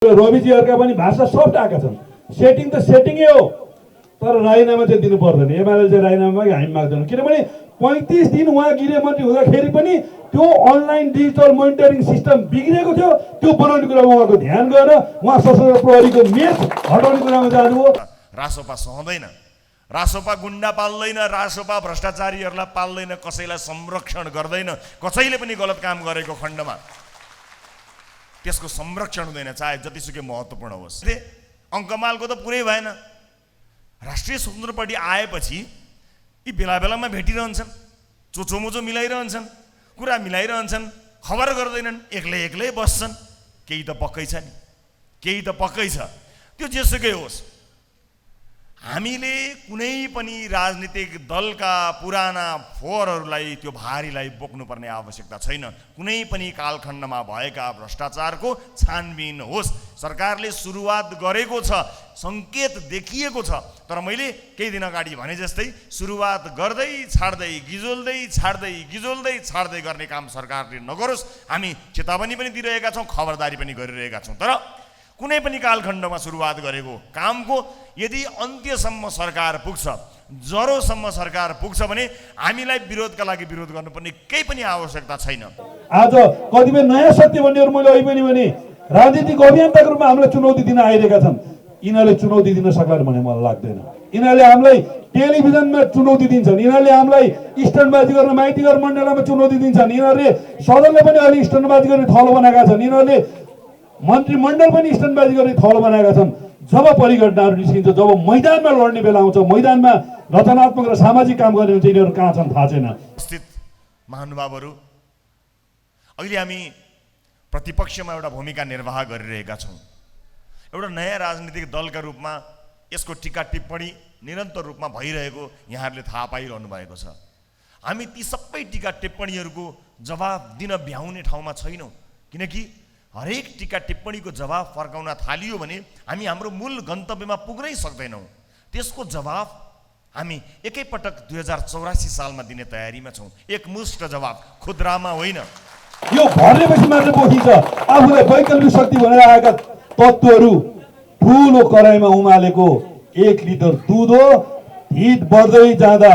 रविजीहरुका पनि भाषा सफ्ट आएका छन्। सेटिङ त सेटिङै हो, तर राजीनामा चाहिँ दिनु पर्दैन। एमाले चाहिँ राजीनामा मागे, हामी माग्दैनौँ। किनभने 35 दिन उहाँ गृहमन्त्री हुँदाखेरि पनि त्यो अनलाइन डिजिटल मोनिटरिङ सिस्टम बिग्रेको थियो। त्यो बनाउने कुरामा उहाँको ध्यान गएर उहाँ सशस्त्र प्रहरीको मेच हटाउने कुरामा जानुभयो। रासोपा सहँदैन, रासोपा गुण्डा पाल्दैन, रासोपा भ्रष्टाचारीहरूलाई पाल्दैन, कसैलाई संरक्षण गर्दैन। कसैले पनि गलत काम गरेको खण्डमा त्यसको संरक्षण हुँदैन, चाहे जतिसुकै महत्त्वपूर्ण होस्। अङ्कमालको त पुरै भएन। राष्ट्रिय स्वतन्त्र पार्टी आएपछि यी बेला बेलामा भेटिरहन्छन्, चोचोमोचो मिलाइरहन्छन्, कुरा मिलाइरहन्छन्, खबर गर्दैनन्, एक्लै एक्लै बस्छन्। केही त पक्कै छ नि, केही त पक्कै छ। त्यो जेसुकै होस्, हामीले कुनै पनि राजनीतिक दलका पुराना फोहोरहरूलाई, त्यो भारीलाई बोक्नुपर्ने आवश्यकता छैन। कुनै पनि कालखण्डमा भएका भ्रष्टाचारको छानबिन होस्। सरकारले सुरुवात गरेको छ, सङ्केत देखिएको छ, तर मैले केही दिन अगाडि भने जस्तै सुरुवात गर्दै छाड्दै गिजोल्दै गर्ने काम सरकारले नगरोस्। हामी चेतावनी पनि दिइरहेका छौँ, खबरदारी पनि गरिरहेका छौँ। तर कुनै पनि कालखण्डमा सुरुवात गरेको कामको यदि अन्त्यसम्म सरकार पुग्छ, जरोसम्म सरकार पुग्छ भने हामीलाई विरोधका लागि विरोध गर्नुपर्ने केही पनि आवश्यकता छैन। आज कतिपय नयाँ सत्य भन्नेहरू मैले अहिले पनि भने राजनीतिक अभियन्ताको रूपमा हामीलाई चुनौती दिन आइरहेका छन्। यिनीहरूले चुनौती दिन सक्लान् भन्ने मलाई लाग्दैन। यिनीहरूले हामीलाई टेलिभिजनमा चुनौती दिन्छन्, यिनीहरूले हामीलाई स्टन्टबाजी गर्न माइतीघर मण्डलमा चुनौती दिन्छन्, यिनीहरूले सदनले पनि अहिले स्टन्टबाजी गर्ने थलो बनाएका छन्, यिनीहरूले मन्त्रीमण्डल पनि स्टन्टबाजी गर्ने थलो बनाएका छन्। जब परिघटनाहरू निस्किन्छ, जब मैदानमा लड्ने बेला आउँछ, मैदानमा रचनात्मक र सामाजिक काम गर्ने हुन्छ, यिनीहरू कहाँ छन् थाहा छैन। उपस्थित महानुभावहरू, अहिले हामी प्रतिपक्षमा एउटा भूमिका निर्वाह गरिरहेका छौँ। एउटा नयाँ राजनीतिक दलका रूपमा यसको टिका टिप्पणी निरन्तर रूपमा भइरहेको यहाँहरूले थाहा पाइरहनु भएको छ। हामी ती सबै टिका टिप्पणीहरूको जवाब दिन भ्याउने ठाउँमा छैनौँ, किनकि हरेक टिका टिप्पणीको जवाब फर्काउन थालियो भने हामी हाम्रो मूल गन्तव्यमा पुग्नै सक्दैनौँ। त्यसको जवाब हामी एकैपटक 2084 सालमा दिने तयारीमा छौँ। एकमुष्ट जवाब, खुद्रामा होइन। यो भर्नेपछि मात्र पोखिन्छ। आफूलाई वैकल्पिक शक्ति भनेर आएका तत्त्वहरू ठुलो कराईमा उमालेको 1 लिटर दुध हो। हिट बढ्दै जाँदा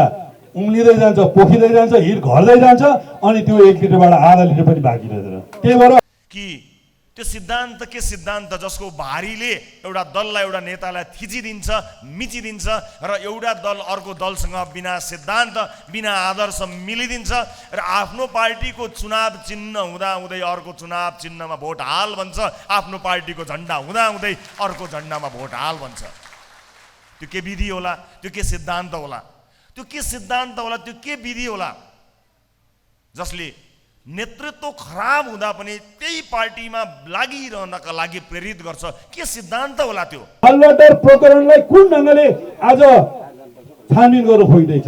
उम्लिँदै जान्छ, पोखिँदै जान्छ, हिट घट्दै जान्छ, अनि त्यो 1 लिटरबाट आधा लिटर पनि बाँकी रहेछ। त्यही भएर कि त्यो सिद्धान्त के सिद्धान्त जसको भारीले एउटा दललाई, एउटा नेतालाई थिचिदिन्छ, मिचिदिन्छ, र एउटा दल अर्को दलसँग बिना सिद्धान्त, बिना आदर्श मिलिदिन्छ, र आफ्नो पार्टीको चुनाव चिन्ह हुँदाहुँदै अर्को चुनाव चिन्हमा भोट हाल भन्छ, आफ्नो पार्टीको झन्डा हुँदाहुँदै अर्को झन्डामा भोट हाल भन्छ। त्यो के विधि होला? त्यो के सिद्धान्त होला? त्यो के सिद्धान्त होला? त्यो के विधि होला जसले नेतृत्व खराब हुँदा पनि त्यही पार्टीमा लागिरहनका लागि प्रेरित गर्छ? के सिद्धान्त होला त्यो? बालवाटार प्रकरणलाई कुन ढङ्गले आज छानबिन गरेर खोइँदैछ?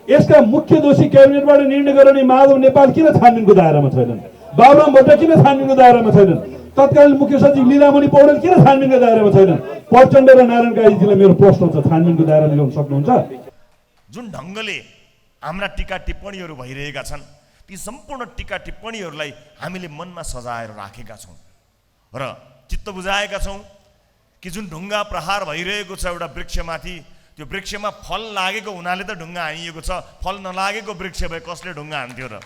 यसका मुख्य दोषी क्याबिनेटबाट निर्णय गर्ने माधव नेपाल किन छानबिनको दायरामा छैनन्? बाबुराम भट्ट किन छानबिनको दायरामा छैनन्? तत्कालीन मुख्य सचिव लीलामणि पौडेल किन छानबिनको दायरामा छैनन्? प्रचण्ड र नारायण काजीजीलाई मेरो प्रश्न छ, छानबिनको दायरामा ल्याउन सक्नुहुन्छ? जुन ढङ्गले हाम्रा टिका टिप्पणीहरू भइरहेका छन्, ती सम्पूर्ण टिका टिप्पणीहरूलाई हामीले मनमा सजाएर राखेका छौँ र चित्त बुझाएका छौँ कि जुन ढुङ्गा प्रहार भइरहेको छ एउटा वृक्षमाथि, त्यो वृक्षमा फल लागेको हुनाले त ढुङ्गा हानिएको छ, फल नलागेको वृक्ष भए कसले ढुङ्गा हान्थ्यो र?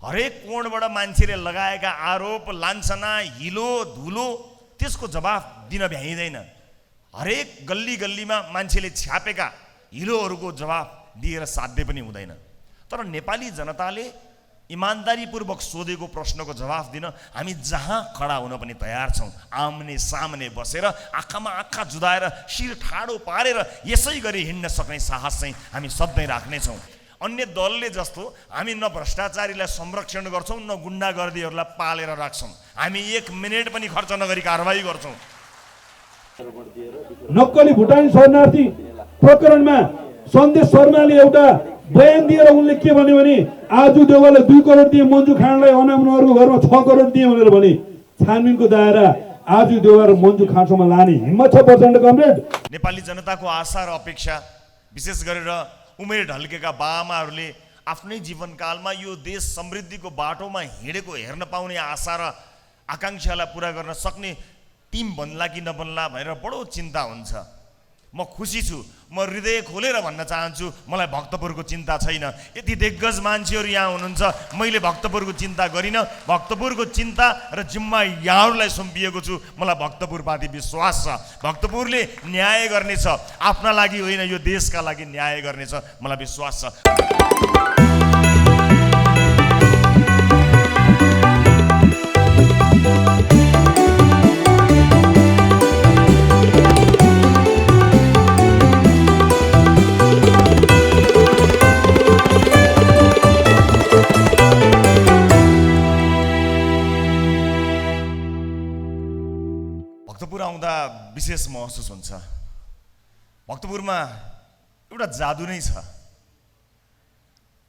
हरेक कोणबाट मान्छेले लगाएका आरोप, लान्छना, हिलो धुलो, त्यसको जवाफ दिन भ्याइँदैन। हरेक गल्ली गल्लीमा मान्छेले छ्यापेका हिलोहरूको जवाफ दिएर साध्य पनि हुँदैन। तर नेपाली जनताले इमान्दारीपूर्वक सोधेको प्रश्नको जवाफ दिन हामी जहाँ खडा हुन पनि तयार छौँ। आम्ने सामने बसेर आँखामा आँखा जुदाएर शिर ठाडो पारेर यसै गरी हिँड्न सक्ने साहस चाहिँ हामी सधैँ राख्नेछौँ। अन्य दलले जस्तो हामी न भ्रष्टाचारीलाई संरक्षण गर्छौँ, न गुण्डागर्दीहरूलाई पालेर राख्छौँ। हामी 1 मिनेट पनि खर्च नगरी कारवाही गर्छौँ। नक्कली भुटानी शरणार्थी प्रकरणमा सन्देश शर्माले एउटा बयान दिएर उनले के भन्यो भने आजु देउवालाई 2 करोड दिए, मन्जु खानलाई अनामनुहरूको घरमा 6 करोड दिए भनेर भने छानबिनको दायरा आजु देउवा र मन्जु खानसम्म लाने हिम्मत छ प्रचण्ड कमरेड? नेपाली जनताको आशा र अपेक्षा, विशेष गरेर उमेर ढल्केका बाआमाहरूले आफ्नै जीवनकालमा यो देश समृद्धिको बाटोमा हिँडेको हेर्न पाउने आशा र आकांक्षालाई पुरा गर्न सक्ने टिम बन्ला कि नबन्ला भनेर बडो चिन्ता हुन्छ। म खुसी छु, म हृदय खोलेर भन्न चाहन्छु, मलाई भक्तपुरको चिन्ता छैन। यति दिग्गज मान्छेहरू यहाँ हुनुहुन्छ, मैले भक्तपुरको चिन्ता गरिनँ। भक्तपुरको चिन्ता र जिम्मा यहाँहरूलाई सुम्पिएको छु। मलाई भक्तपुरमाथि विश्वास छ, भक्तपुरले न्याय गर्नेछ, आफ्ना लागि होइन यो देशका लागि न्याय गर्नेछ, मलाई विश्वास छ। भक्तपुर आउँदा विशेष महसुस हुन्छ। भक्तपुरमा एउटा जादु नै छ।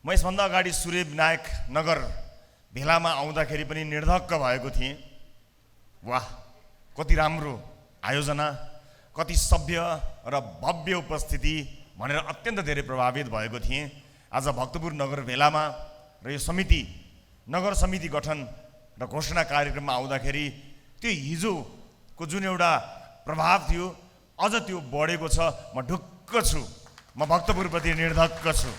म यसभन्दा अगाडि सूर्य विनायक नगर भेलामा आउँदाखेरि पनि निर्धक्क भएको थिएँ। वाह, कति राम्रो आयोजना, कति सभ्य र भव्य उपस्थिति भनेर अत्यन्त धेरै प्रभावित भएको थिएँ। आज भक्तपुर नगर भेलामा र यो समिति, नगर समिति गठन र घोषणा कार्यक्रममा आउँदाखेरि त्यो हिजोको जुन एउटा प्रभाव थियो अझ त्यो बढेको छ। म ढुक्क छु, म भक्तपुरप्रति निर्धक्क छु।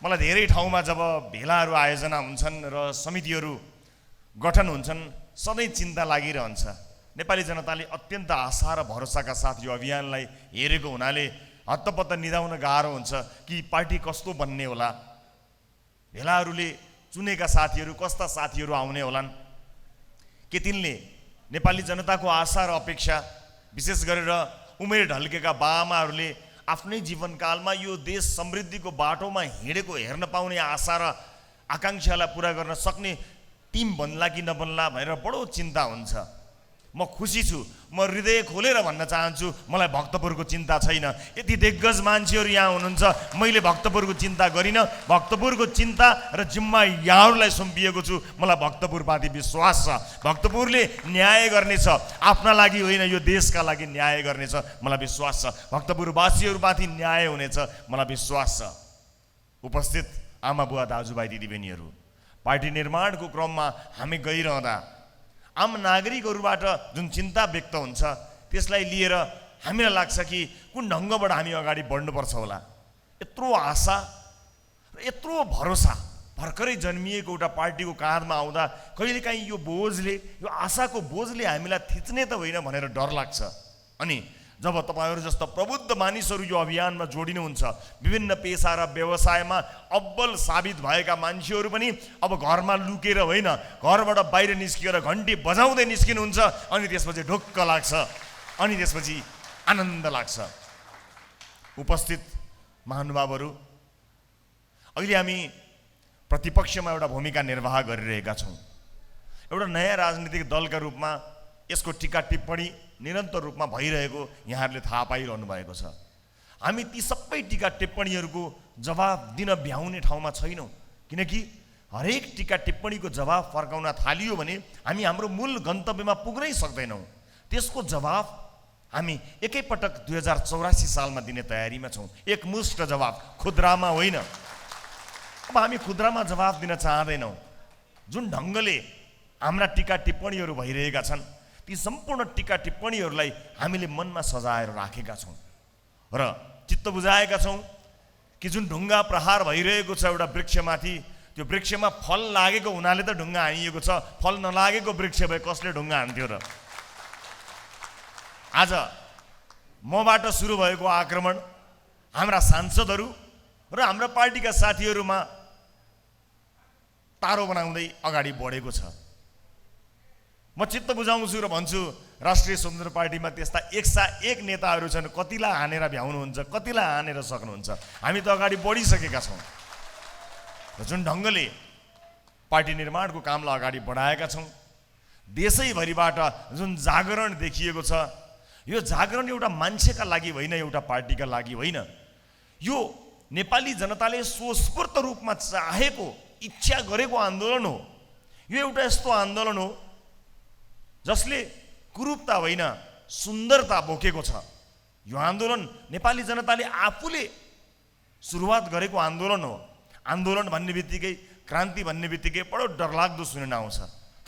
मलाई धेरै ठाउँमा जब भेलाहरू आयोजना हुन्छन् र समितिहरू गठन हुन्छन् सधैँ चिन्ता लागिरहन्छ। नेपाली जनताले अत्यन्त आशा र भरोसाका साथ यो अभियानलाई हेरेको हुनाले हत्तपत्त निदाउन गाह्रो हुन्छ कि पार्टी कस्तो बन्ने होला, भेलाहरूले चुनेका साथीहरू कस्ता साथीहरू आउने होलान्, के तिनले नेपाली जनताको आशा र अपेक्षा, विशेष गरेर उमेर ढल्केका बाआमाहरूले आफ्नै जीवनकालमा यो देश समृद्धिको बाटोमा हिँडेको हेर्न पाउने आशा र आकांक्षालाई पुरा गर्न सक्ने टिम बन्ला कि नबन्ला भनेर बडो चिन्ता हुन्छ। म खुसी छु, म हृदय खोलेर भन्न चाहन्छु, मलाई भक्तपुरको चिन्ता छैन। यति दिग्गज मान्छेहरू यहाँ हुनुहुन्छ, मैले भक्तपुरको चिन्ता गरिनँ। भक्तपुरको चिन्ता र जिम्मा यहाँहरूलाई सुम्पिएको छु। मलाई भक्तपुरमाथि विश्वास छ, भक्तपुरले न्याय गर्नेछ, आफ्ना लागि होइन यो देशका लागि न्याय गर्नेछ, मलाई विश्वास छ। भक्तपुरवासीहरूमाथि न्याय हुनेछ, मलाई विश्वास छ। उपस्थित आमा बुवा दाजुभाइ दिदीबहिनीहरू, पार्टी निर्माणको क्रममा हामी गइरहँदा आम नागरिकहरूबाट जुन चिन्ता व्यक्त हुन्छ त्यसलाई लिएर हामीलाई लाग्छ कि कुन ढङ्गबाट हामी अगाडि बढ्नुपर्छ होला। यत्रो आशा र यत्रो भरोसा भर्खरै जन्मिएको एउटा पार्टीको काँधमा आउँदा कहिलेकाहीँ यो बोझले, यो आशाको बोझले हामीलाई थिच्ने त होइन भनेर डर लाग्छ। अनि जब तपाईँहरू जस्तो प्रबुद्ध मानिसहरू यो अभियानमा जोडिनुहुन्छ, विभिन्न पेसा र व्यवसायमा अब्बल साबित भएका मान्छेहरू पनि अब घरमा लुकेर होइन, घरबाट बाहिर निस्किएर घन्टी बजाउँदै निस्किनुहुन्छ। अनि त्यसपछि ढुक्क लाग्छ, अनि त्यसपछि आनन्द लाग्छ। उपस्थित महानुभावहरू, अहिले हामी प्रतिपक्षमा एउटा भूमिका निर्वाह गरिरहेका छौँ। एउटा नयाँ राजनीतिक दलका रूपमा यसको टिका टिप्पणी निरन्तर रूपमा भइरहेको यहाँहरूले थाहा पाइरहनु भएको छ। हामी ती सबै टिका टिप्पणीहरूको जवाब दिन भ्याउने ठाउँमा छैनौँ, किनकि हरेक टिका टिप्पणीको जवाब फर्काउन थालियो भने हामी हाम्रो मूल गन्तव्यमा पुग्नै सक्दैनौँ। त्यसको जवाब हामी एकैपटक 2084 सालमा दिने तयारीमा छौँ। एकमुष्ट जवाब, खुद्रामा होइन। अब हामी खुद्रामा जवाब दिन चाहँदैनौँ। जुन ढङ्गले हाम्रा टिका टिप्पणीहरू भइरहेका छन् ती सम्पूर्ण टिका टिप्पणीहरूलाई हामीले मनमा सजाएर राखेका छौँ र चित्त बुझाएका छौँ कि जुन ढुङ्गा प्रहार भइरहेको छ एउटा वृक्षमाथि, त्यो वृक्षमा फल लागेको हुनाले त ढुङ्गा हानिएको छ, फल नलागेको वृक्ष भए कसले ढुङ्गा हान्थ्यो र। आज मबाट सुरु भएको आक्रमण हाम्रा सांसदहरू र हाम्रा पार्टीका साथीहरूमा तारो बनाउँदै अगाडि बढेको छ। म चित्त बुझाउँछु र भन्छु, राष्ट्रिय स्वतन्त्र पार्टीमा त्यस्ता एक नेताहरू छन्, कतिलाई हानेर भ्याउनुहुन्छ, कतिलाई हानेर सक्नुहुन्छ। हामी त अगाडि बढिसकेका छौँ र जुन ढङ्गले पार्टी निर्माणको कामलाई अगाडि बढाएका छौँ, देशैभरिबाट जुन जागरण देखिएको छ, यो जागरण एउटा मान्छेका लागि होइन, एउटा पार्टीका लागि होइन। यो नेपाली जनताले स्वस्फूर्त रूपमा चाहेको, इच्छा गरेको आन्दोलन हो। यो एउटा यस्तो आन्दोलन हो जसले कुरूपता होइन सुन्दरता बोकेको छ। यो आन्दोलन नेपाली जनताले आफूले सुरुवात गरेको आन्दोलन हो। आन्दोलन भन्ने बित्तिकै, क्रान्ति भन्ने बित्तिकै बडो डरलाग्दो सुन्न आउँछ,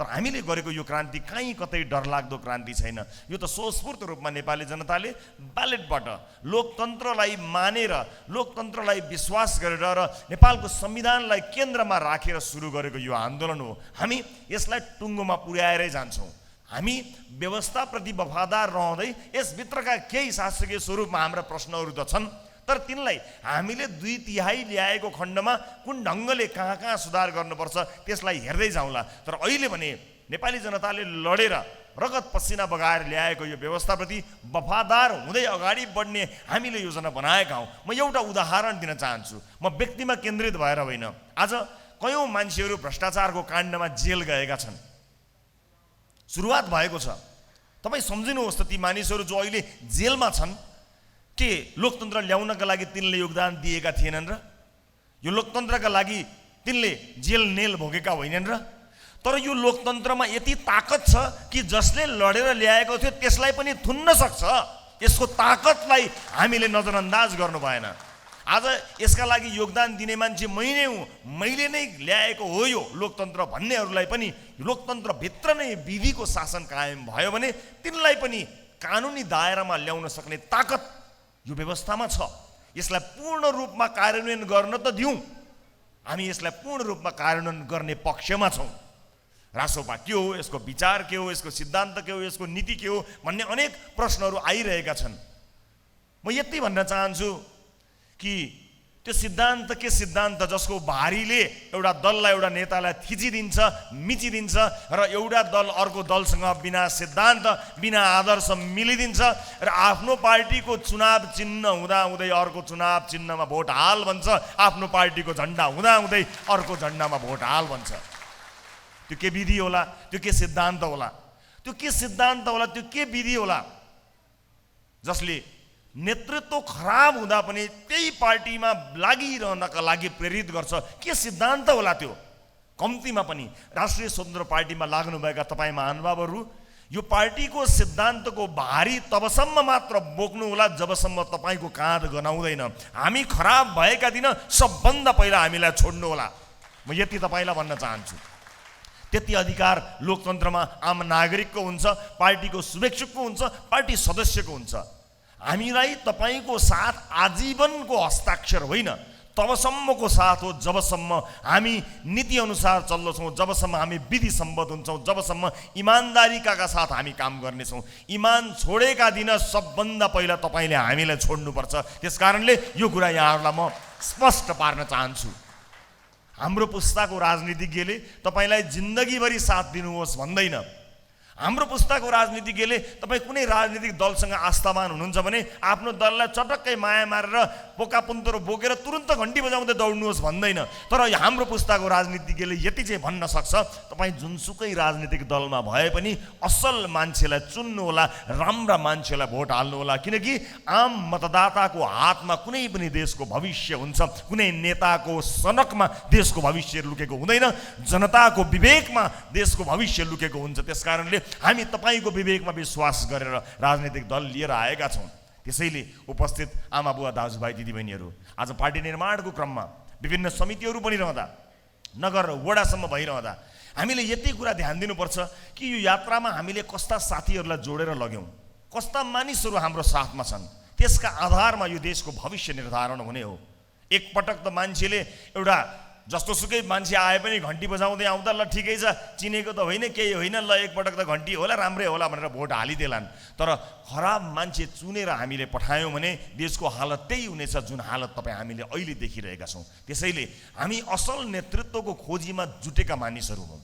तर तर हामीले गरेको यो क्रान्ति कहीँ कतै डरलाग्दो क्रान्ति छैन। यो त स्वस्फूर्त रूपमा नेपाली जनताले ब्यालेटबाट लोकतन्त्रलाई मानेर, लोकतन्त्रलाई विश्वास गरेर र नेपालको संविधानलाई केन्द्रमा राखेर सुरु गरेको यो आन्दोलन हो। हामी यसलाई टुङ्गोमा पुर्याएरै जान्छौँ। हामी व्यवस्थाप्रति वफादार रहँदै यसभित्रका केही शासकीय स्वरूपमा हाम्रा प्रश्नहरू त छन्, तर तिनलाई हामीले 2/3 ल्याएको खण्डमा कुन ढङ्गले कहाँ कहाँ सुधार गर्नुपर्छ त्यसलाई हेर्दै जाउँला। तर अहिले भने नेपाली जनताले लडेर रगत पसिना बगाएर ल्याएको यो व्यवस्थाप्रति वफादार हुँदै अगाडि बढ्ने हामीले योजना बनाएका हौँ। म एउटा उदाहरण दिन चाहन्छु। म व्यक्तिमा केन्द्रित भएर होइन। आज कयौँ मान्छेहरू भ्रष्टाचारको काण्डमा जेल गएका छन्। सुरुवात भएको छ। तपाईँ सम्झिनुहोस् त, ती मानिसहरू जो अहिले जेलमा छन् के लोकतन्त्र ल्याउनका लागि तिनले योगदान दिएका थिएनन् र? यो लोकतन्त्रका लागि तिनले जेल नेल भोगेका होइनन् र? तर यो लोकतन्त्रमा यति ताकत छ कि जसले लडेर ल्याएको थियो त्यसलाई पनि थुन्न सक्छ। यसको ताकतलाई हामीले नजरअन्दाज गर्नु भएन। आज यसका लागि योगदान दिने मान्छे मै नै हुँ, मैले नै ल्याएको हो यो लोकतन्त्र भन्नेहरूलाई पनि लोकतन्त्रभित्र नै विधिको शासन कायम भयो भने तिनलाई पनि कानुनी दायरामा ल्याउन सक्ने ताकत यो व्यवस्थामा छ। यसलाई पूर्ण रूपमा कार्यान्वयन गर्न त दिउँ। हामी यसलाई पूर्ण रूपमा कार्यान्वयन गर्ने पक्षमा छौँ। रासोपा के हो, यसको विचार के हो, यसको सिद्धान्त के हो, यसको नीति के हो भन्ने अनेक प्रश्नहरू आइरहेका छन्। म यति भन्न चाहन्छु कि त्यो सिद्धान्त के सिद्धान्त जसको भारीले एउटा दललाई, एउटा नेतालाई थिचिदिन्छ, मिचिदिन्छ र एउटा दल अर्को दलसँग बिना सिद्धान्त, बिना आदर्श मिलिदिन्छ र आफ्नो पार्टीको चुनाव चिन्ह हुँदाहुँदै अर्को चुनाव चिन्हमा भोट हाल भन्छ, आफ्नो पार्टीको झन्डा हुँदाहुँदै अर्को झन्डामा भोट हाल भन्छ। त्यो के विधि होला? त्यो के सिद्धान्त होला? त्यो के सिद्धान्त होला? त्यो के विधि होला? जसले नेतृत्व खराब हुँदा पनि त्यही पार्टीमा लागिरहनका लागि प्रेरित गर्छ। के सिद्धान्त होला त्यो? कम्तीमा पनि राष्ट्रिय स्वतन्त्र पार्टीमा लाग्नुभएका तपाईँ महानुभावहरू, यो पार्टीको सिद्धान्तको भारी तबसम्म मात्र बोक्नु होला जबसम्म तपाईँको काँध गनाउँदैन। हामी खराब भएका दिन सबभन्दा पहिला हामीलाई छोड्नु होला। म यति तपाईँलाई भन्न चाहन्छु। त्यति अधिकार लोकतन्त्रमा आम नागरिकको हुन्छ, पार्टीको शुभेच्छुकको हुन्छ, पार्टी सदस्यको हुन्छ। हामीलाई तपाईँको साथ आजीवनको हस्ताक्षर होइन, तबसम्मको साथ हो जबसम्म हामी नीति अनुसार चल्दछौँ, जबसम्म हामी विधि सम्बद्ध हुन्छौँ, जबसम्म इमान्दारीका साथ हामी काम गर्नेछौँ। इमान छोडेका दिन सबभन्दा पहिला तपाईँले हामीलाई छोड्नुपर्छ। त्यस कारणले यो कुरा यहाँहरूलाई म स्पष्ट पार्न चाहन्छु। हाम्रो पुस्ताको राजनीतिज्ञले तपाईँलाई जिन्दगीभरि साथ दिनुहोस् भन्दैन। हाम्रो पुस्ताको राजनीतिज्ञले तपाईँ कुनै राजनीतिक दलसँग आस्थावान हुनुहुन्छ भने आफ्नो दललाई चटक्कै माया मारेर पोकापुन्तरो बोकेर तुरन्त घन्टी बजाउँदै दौड्नुहोस् भन्दैन। तर हाम्रो पुस्ताको राजनीतिज्ञले यति चाहिँ भन्न सक्छ, तपाईँ जुनसुकै राजनीतिक दलमा भए पनि असल मान्छेलाई चुन्नु होला, राम्रा मान्छेलाई भोट हाल्नु होला। किनकि आम मतदाताको हातमा कुनै पनि देशको भविष्य हुन्छ, कुनै नेताको सनकमा देशको भविष्य लुकेको हुँदैन, जनताको विवेकमा देशको भविष्य लुकेको हुन्छ। त्यस कारणले हामी तपाईँको विवेकमा विश्वास गरेर राजनीतिक दल लिएर आएका छौँ। त्यसैले उपस्थित आमा बुवा दाजुभाइ दिदीबहिनीहरू, आज पार्टी निर्माणको क्रममा विभिन्न समितिहरू बनिरहँदा, नगर र वडासम्म भइरहँदा हामीले यति कुरा ध्यान दिनुपर्छ कि यो यात्रामा हामीले कस्ता साथीहरूलाई जोडेर लग्यौँ, कस्ता मानिसहरू हाम्रो साथमा छन्, त्यसका आधारमा यो देशको भविष्य निर्धारण हुने हो। एकपटक त मान्छेले एउटा जस्तो सुकै मान्छे आए पनि घन्टी बजाउँदै आउँदा ल ठिकै छ, चिनेको त होइन, केही होइन, ल एकपटक त घन्टी होला, राम्रै होला भनेर भोट हालिदेलान्। तर खराब मान्छे चुनेर हामीले पठायौँ भने देशको हालत त्यही हुनेछ जुन हालत तपाईँ हामीले अहिले देखिरहेका छौँ। त्यसैले हामी असल नेतृत्वको खोजीमा जुटेका मानिसहरू हौँ।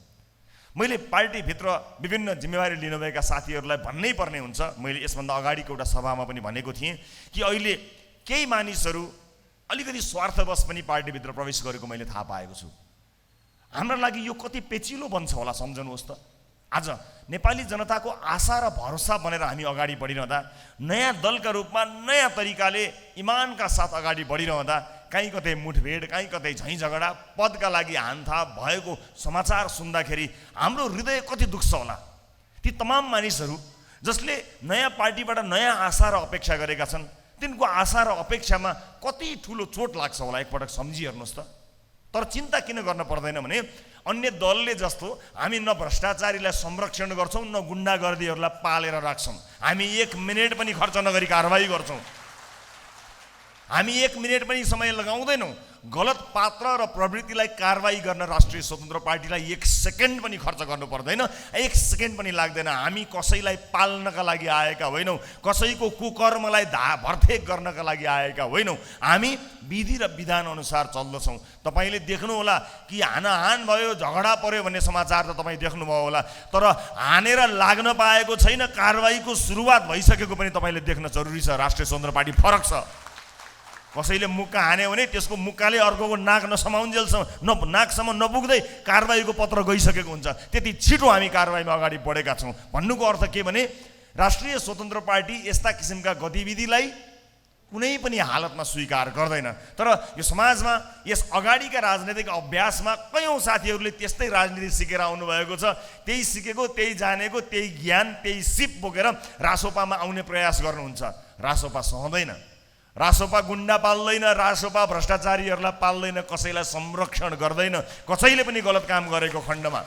मैले पार्टीभित्र विभिन्न जिम्मेवारी लिनुभएका साथीहरूलाई भन्नै पर्ने हुन्छ। मैले यसभन्दा अगाडिको एउटा सभामा पनि भनेको थिएँ कि अहिले केही मानिसहरू अलिकति स्वार्थवश पनि पार्टीभित्र प्रवेश गरेको मैले थाहा पाएको छु। हाम्रो लागि यो कति पेचिलो बन्छ होला सम्झनुहोस् त। आज नेपाली जनताको आशा र भरोसा बनेर हामी अगाडि बढिरहँदा, नयाँ दलका रूपमा नयाँ तरिकाले इमानका साथ अगाडि बढिरहँदा कहीँ कतै मुठभेड, कहीँ कतै झैँ झगडा, पदका लागि हानथाप भएको समाचार सुन्दाखेरि हाम्रो हृदय कति दुख्छ होला। ती तमाम मानिसहरू जसले नयाँ पार्टीबाट नयाँ आशा र अपेक्षा गरेका छन्, तिनको आशा र अपेक्षामा कति ठुलो चोट लाग्छ होला, एकपटक सम्झिहेर्नुहोस् त। तर चिन्ता किन गर्न पर्दैन भने अन्य दलले जस्तो हामी न भ्रष्टाचारीलाई संरक्षण गर्छौँ न गुण्डागर्दीहरूलाई पालेर राख्छौँ। हामी 1 मिनेट पनि खर्च नगरी कारबाही गर्छौँ। हामी 1 मिनेट पनि समय लगाउँदैनौँ। गलत पात्र र प्रवृत्तिलाई कारबाही गर्न राष्ट्रिय स्वतन्त्र पार्टीलाई 1 सेकेन्ड पनि खर्च गर्नु पर्दैन, 1 सेकेन्ड पनि लाग्दैन। हामी कसैलाई पाल्नका लागि आएका होइनौँ, कसैको कुकर्मलाई भर्तेक गर्नका लागि आएका होइनौँ। हामी विधि र विधान अनुसार चल्दछौँ। तपाईँले देख्नुहोला कि हानाहान भयो, झगडा पर्यो भन्ने समाचार त तपाईँ देख्नुभयो होला, तर हानेर लाग्न पाएको छैन। कारबाहीको सुरुवात भइसकेको पनि तपाईँले देख्न जरुरी छ। राष्ट्रिय स्वतन्त्र पार्टी फरक छ। कसैले मुक्का हान्यो भने त्यसको मुक्काले अर्कोको नाक नसमाउन्जेलसम्म नाकसम्म नपुग्दै कारबाहीको पत्र गइसकेको हुन्छ। त्यति छिटो हामी कारबाहीमा अगाडि बढेका छौँ। भन्नुको अर्थ के भने राष्ट्रिय स्वतन्त्र पार्टी यस्ता किसिमका गतिविधिलाई कुनै पनि हालतमा स्वीकार गर्दैन। तर यो समाजमा यस अगाडिका राजनैतिक अभ्यासमा कयौँ साथीहरूले त्यस्तै राजनीति सिकेर आउनुभएको छ। त्यही सिकेको, त्यही जानेको, त्यही ज्ञान, त्यही सिप बोकेर रासोपामा आउने प्रयास गर्नुहुन्छ। रासोपा सहँदैन, रासोपा गुण्डा पाल्दैन, रासोपा भ्रष्टाचारीहरूलाई पाल्दैन, कसैलाई संरक्षण गर्दैन। कसैले पनि गलत काम गरेको खण्डमा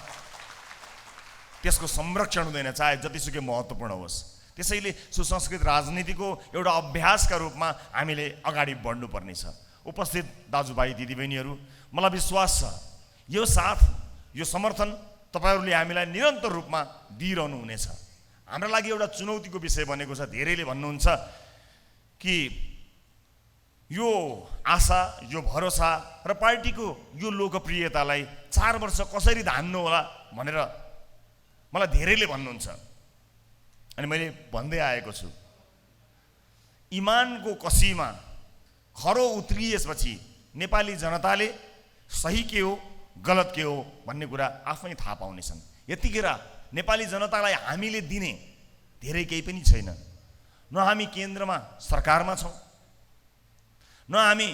त्यसको संरक्षण हुँदैन, चाहे जतिसुकै महत्त्वपूर्ण होस्। त्यसैले सुसंस्कृत राजनीतिको एउटा अभ्यासका रूपमा हामीले अगाडि बढ्नुपर्ने छ। उपस्थित दाजुभाइ दिदीबहिनीहरू, मलाई विश्वास छ यो साथ, यो समर्थन तपाईँहरूले हामीलाई निरन्तर रूपमा दिइरहनु हुनेछ। हाम्रो लागि एउटा चुनौतीको विषय बनेको छ। धेरैले भन्नुहुन्छ कि यो आशा, यो भरोसा र पार्टीको यो लोकप्रियतालाई 4 वर्ष कसरी धान्नु होला भनेर मलाई धेरैले भन्नुहुन्छ। अनि मैले भन्दै आएको छु, इमानको कसीमा खरो उत्रिएपछि नेपाली जनताले सही के हो गलत के हो भन्ने कुरा आफै थाहा पाउनेछन्। यतिखेर नेपाली जनतालाई हामीले दिने धेरै केही पनि छैन। न हामी केन्द्रमा सरकारमा छौँ, न हामी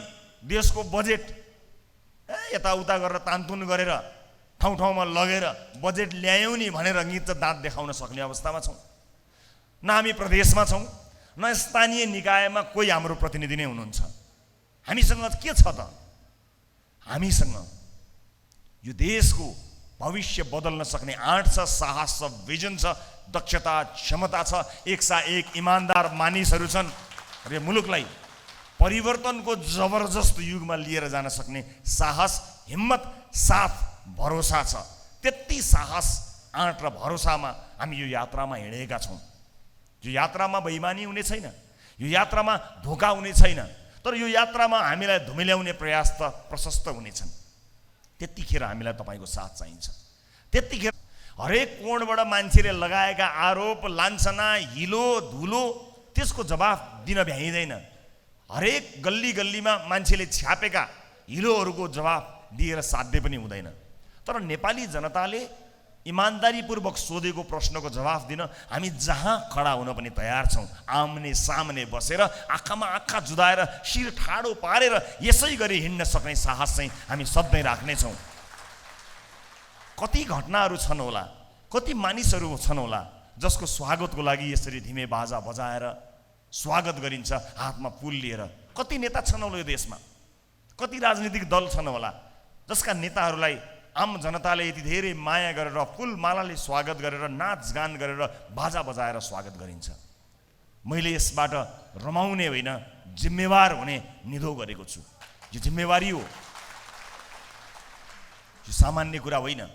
देशको बजेट यताउता गरेर तानतुन गरेर ठाउँ ठाउँमा लगेर बजेट ल्यायौँ नि भनेर निच दाँत देखाउन सक्ने अवस्थामा छौँ। न हामी प्रदेशमा छौँ, न स्थानीय निकायमा कोही हाम्रो प्रतिनिधि नै हुनुहुन्छ। हामीसँग के छ त? हामीसँग यो देशको भविष्य बदल्न सक्ने आँट छ, साहस छ, भिजन छ, दक्षता, क्षमता छ, एक इमान्दार मानिसहरू छन् र यो मुलुकलाई परिवर्तनको जबरजस्त युगमा लिएर जान सक्ने साहस, हिम्मत, साथ, भरोसा छ। त्यति साहस, आँट र भरोसामा हामी यो यात्रामा हिँडेका छौँ। यो यात्रामा बेइमानी हुने छैन, यो यात्रामा धोका हुने छैन, तर यो यात्रामा हामीलाई धुमिल्याउने प्रयास त प्रशस्त हुनेछन्। त्यतिखेर हामीलाई तपाईँको साथ चाहिन्छ। त्यतिखेर हरेक कोणबाट मान्छेले लगाएका आरोप, लान्छना, हिलो धुलो त्यसको जवाफ दिन भ्याइँदैन। हरेक गल्ली गल्लीमा मान्छेले छ्यापेका हिलोहरूको जवाफ दिएर साध्य पनि हुँदैन। तर नेपाली जनताले इमान्दारीपूर्वक सोधेको प्रश्नको जवाफ दिन हामी जहाँ खडा हुन पनि तयार छौँ। आम्ने सामने बसेर आँखामा आँखा जुदाएर शिर ठाडो पारेर यसै गरी हिँड्न सक्ने साहस चाहिँ हामी सधैँ राख्नेछौँ। कति घटनाहरू छन् होला, कति मानिसहरू छन् होला जसको स्वागतको लागि यसरी धिमे बाजा बजाएर स्वागत गरिन्छ, हातमा फुल लिएर। कति नेता छन् होला यो देशमा, कति राजनीतिक दल छन् होला जसका नेताहरूलाई आम जनताले यति धेरै माया गरेर फुलमालाले स्वागत गरेर नाचगान गरेर बाजा बजाएर स्वागत गरिन्छ। मैले यसबाट रमाउने होइन, जिम्मेवार हुने निधो गरेको छु। यो जिम्मेवारी हो, यो सामान्य कुरा होइन।